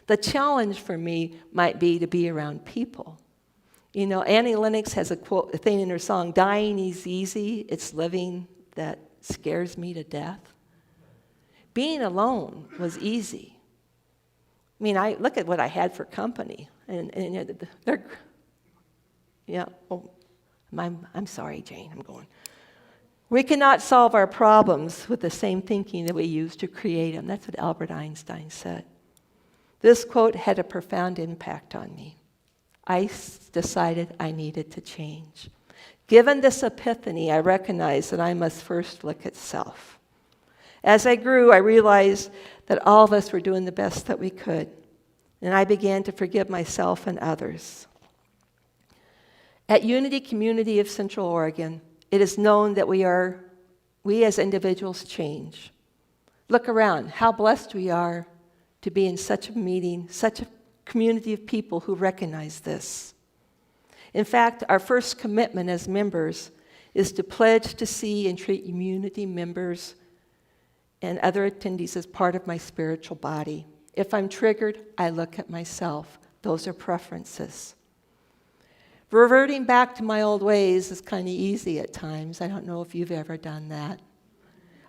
The challenge for me might be to be around people. You know, Annie Lennox has a thing in her song, "Dying is easy, it's living that scares me to death." Being alone was easy. I mean, I look at what I had for company, and they're, yeah. Oh, I'm sorry, Jane. I'm going. We cannot solve our problems with the same thinking that we use to create them. That's what Albert Einstein said. This quote had a profound impact on me. I decided I needed to change. Given this epiphany, I recognized that I must first look at self. As I grew, I realized that all of us were doing the best that we could, and I began to forgive myself and others. At Unity Community of Central Oregon, it is known that we as individuals change. Look around, how blessed we are to be in such a meeting, such a community of people who recognize this. In fact, our first commitment as members is to pledge to see and treat community members and other attendees as part of my spiritual body. If I'm triggered, I look at myself. Those are preferences. Reverting back to my old ways is kind of easy at times. I don't know if you've ever done that.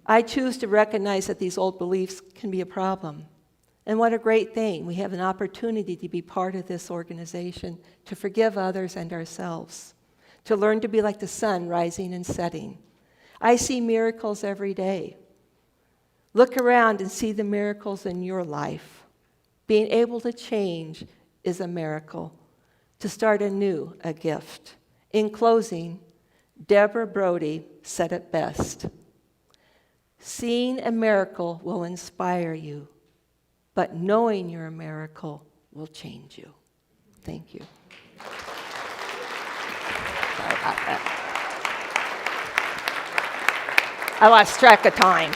I choose to recognize that these old beliefs can be a problem. And what a great thing. We have an opportunity to be part of this organization, to forgive others and ourselves, to learn to be like the sun rising and setting. I see miracles every day. Look around and see the miracles in your life. Being able to change is a miracle. To start anew, a gift. In closing, Deborah Brody said it best. Seeing a miracle will inspire you, but knowing you're a miracle will change you. Thank you. Sorry about that. I lost track of time.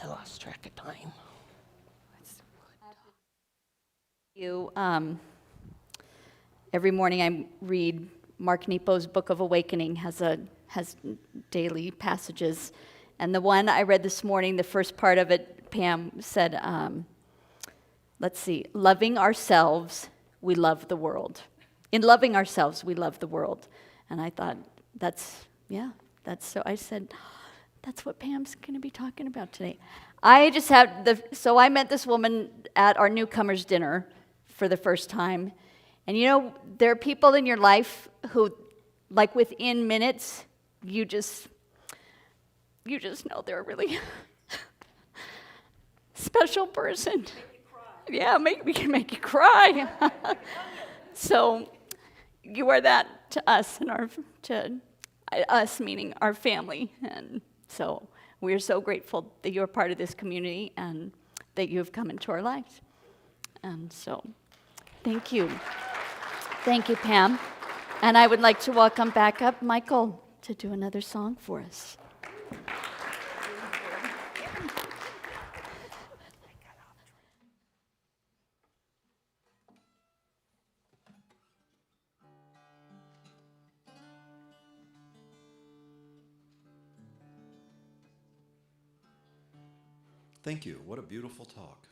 I lost track of time. Every morning I read Mark Nepo's Book of Awakening, has daily passages. And the one I read this morning, the first part of it, Pam said, let's see, loving ourselves, we love the world. In loving ourselves, we love the world. And I thought, so I said, that's what Pam's going to be talking about today. So I met this woman at our newcomers dinner for the first time. And there are people in your life who, like within minutes, you just know they're a really special person. Yeah, we can make you cry. So you are that to us and us meaning our family. And so we are so grateful that you're part of this community and that you have come into our lives. And so thank you. Thank you, Pam. And I would like to welcome back up Michael to do another song for us. Thank you. What a beautiful talk.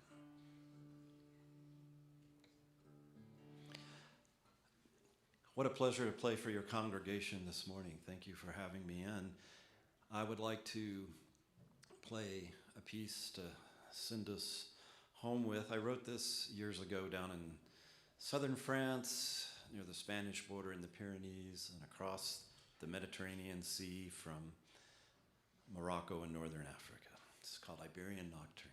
What a pleasure to play for your congregation this morning. Thank you for having me in. I would like to play a piece to send us home with. I wrote this years ago down in southern France, near the Spanish border in the Pyrenees, and across the Mediterranean Sea from Morocco and northern Africa. It's called Iberian Nocturne.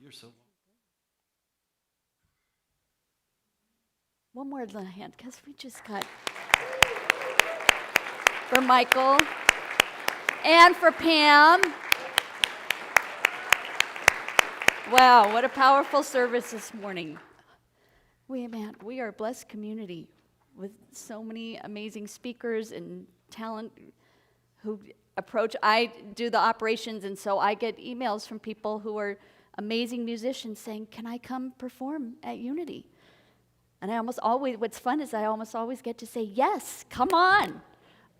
You're so One more little hand, because we just got for Michael and for Pam. Wow, what a powerful service this morning. We are a blessed community with so many amazing speakers and talent who approach. I do the operations, and so I get emails from people who are amazing musicians saying, "Can I come perform at Unity?" And what's fun is I almost always get to say, "Yes, come on.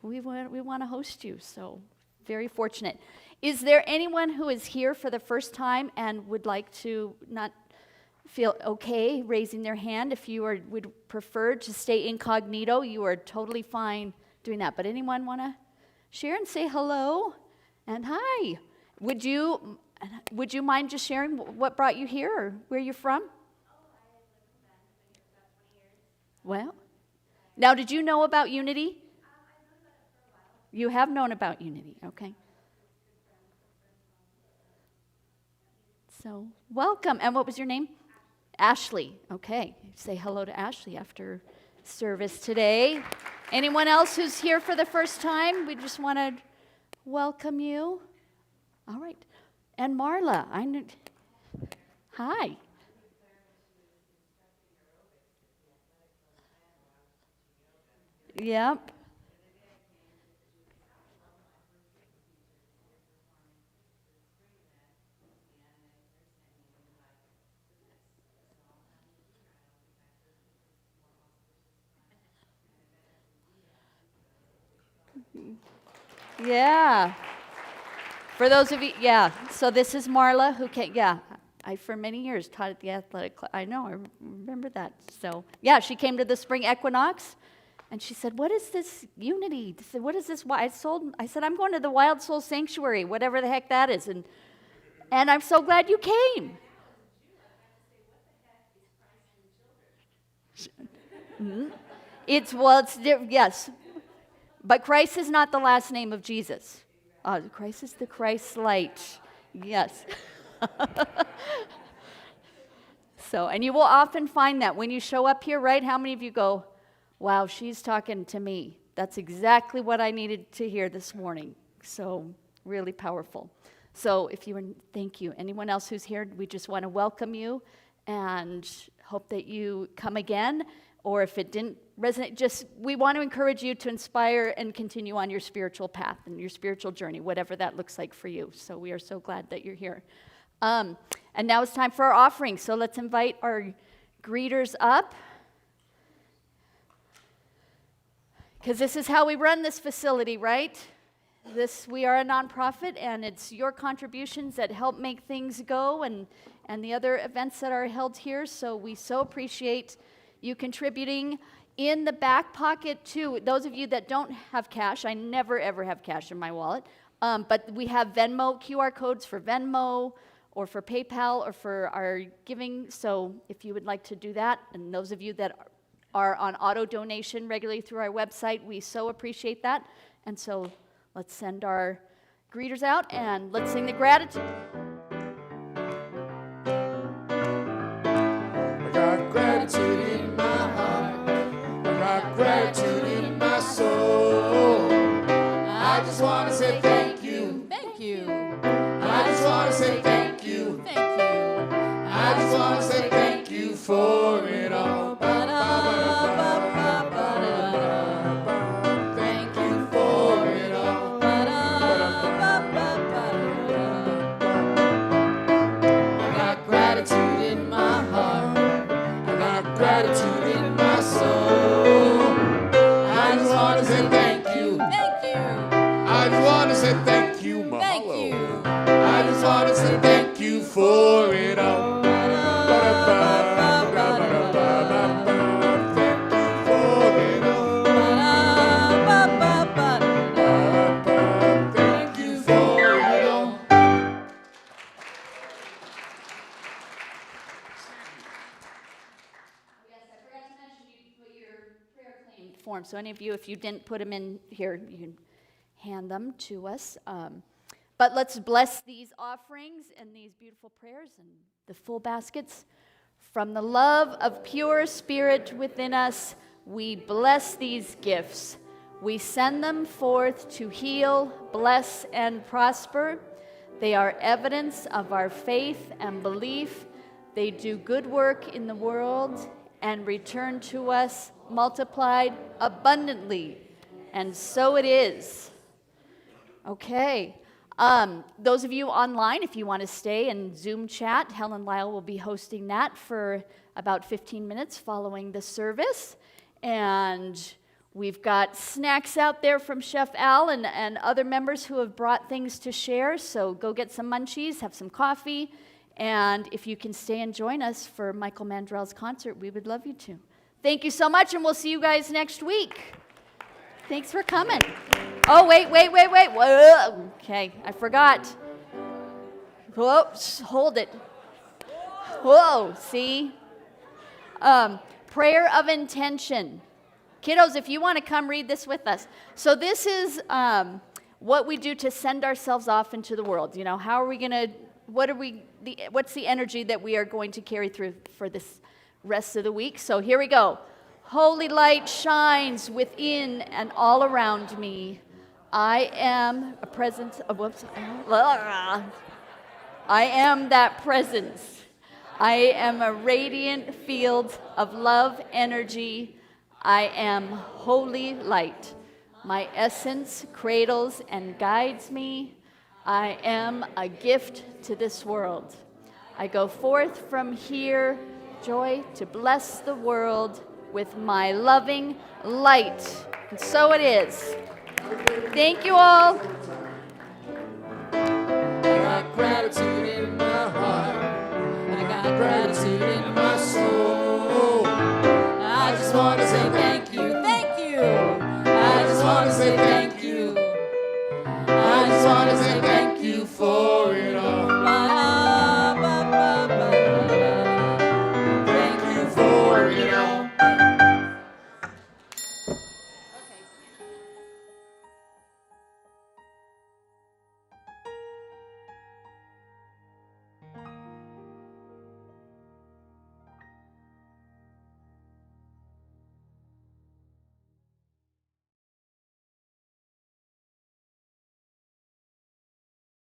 We want to host you." So very fortunate. Is there anyone who is here for the first time and would like to not feel okay raising their hand? If you would prefer to stay incognito, you are totally fine doing that. But anyone want to share and say hello and hi? Would you mind just sharing what brought you here or where you're from? Well, now did you know about Unity? You have known about Unity, okay. So, welcome. And what was your name? Ashley. Okay. Say hello to Ashley after service today. Anyone else who's here for the first time? We just want to welcome you. All right. And Marla. Hi. Yep. Yeah. For those of you, yeah. So this is Marla who came, yeah. I, for many years, taught at the athletic club. I know, I remember that. So, yeah, she came to the spring equinox, and she said, "What is this Unity? What is this?" I said, "I'm going to the Wild Soul Sanctuary, whatever the heck that is." And I'm so glad you came. Yes. But Christ is not the last name of Jesus. Christ is the Christ light. Yes. So, and you will often find that when you show up here, right? How many of you go, "Wow, she's talking to me. That's exactly what I needed to hear this morning." So, really powerful. So, thank you. Anyone else who's here, we just want to welcome you and hope that you come again. Or if it didn't resonate, we want to encourage you to inspire and continue on your spiritual path and your spiritual journey, whatever that looks like for you. So we are so glad that you're here. And now it's time for our offering. So let's invite our greeters up. Because this is how we run this facility, right? We are a nonprofit, and it's your contributions that help make things go and the other events that are held here. So we so appreciate you contributing. In the back pocket, too, those of you that don't have cash, I never, ever have cash in my wallet, but we have Venmo, QR codes for Venmo or for PayPal or for our giving. So if you would like to do that, and those of you that are on auto donation regularly through our website, we so appreciate that. And so let's send our greeters out and let's sing the gratitude. I got gratitude in my heart. I got gratitude in my soul. I just want to say thank you. Thank you. I just want to say thank you. Thank you. I just want to say thank you for it all. Thank you for it all. I got gratitude in my heart. I got gratitude in my soul. I just want to say thank you. Thank you. I just want to say thank you. Mahalo. Thank you. I just want to say thank you for it all. Thank you for it all. Form. So any of you, if you didn't put them in here, you can hand them to us. But let's bless these offerings and these beautiful prayers and the full baskets. From the love of pure spirit within us, we bless these gifts. We send them forth to heal, bless, and prosper. They are evidence of our faith and belief. They do good work in the world and return to us multiplied abundantly. And so it is. Okay. Those of you online, if you want to stay and Zoom chat, Helen Lyle will be hosting that for about 15 minutes following the service. And we've got snacks out there from Chef Al and other members who have brought things to share. So go get some munchies, have some coffee. And if you can stay and join us for Michael Mandrell's concert, we would love you to. Thank you so much, and we'll see you guys next week. Thanks for coming. Oh, wait. Whoa. Okay, I forgot. Whoops, hold it. Whoa, see? Prayer of intention. Kiddos, if you want to come read this with us. So this is what we do to send ourselves off into the world. You know, how are we going to, what's the energy that we are going to carry through for this rest of the week? So here we go. Holy light shines within and all around me. I am a presence of, I am that presence. I am a radiant field of love energy. I am holy light. My essence cradles and guides me. I am a gift to this world. I go forth from here, joy, to bless the world with my loving light. And so it is. Thank you all. I got gratitude.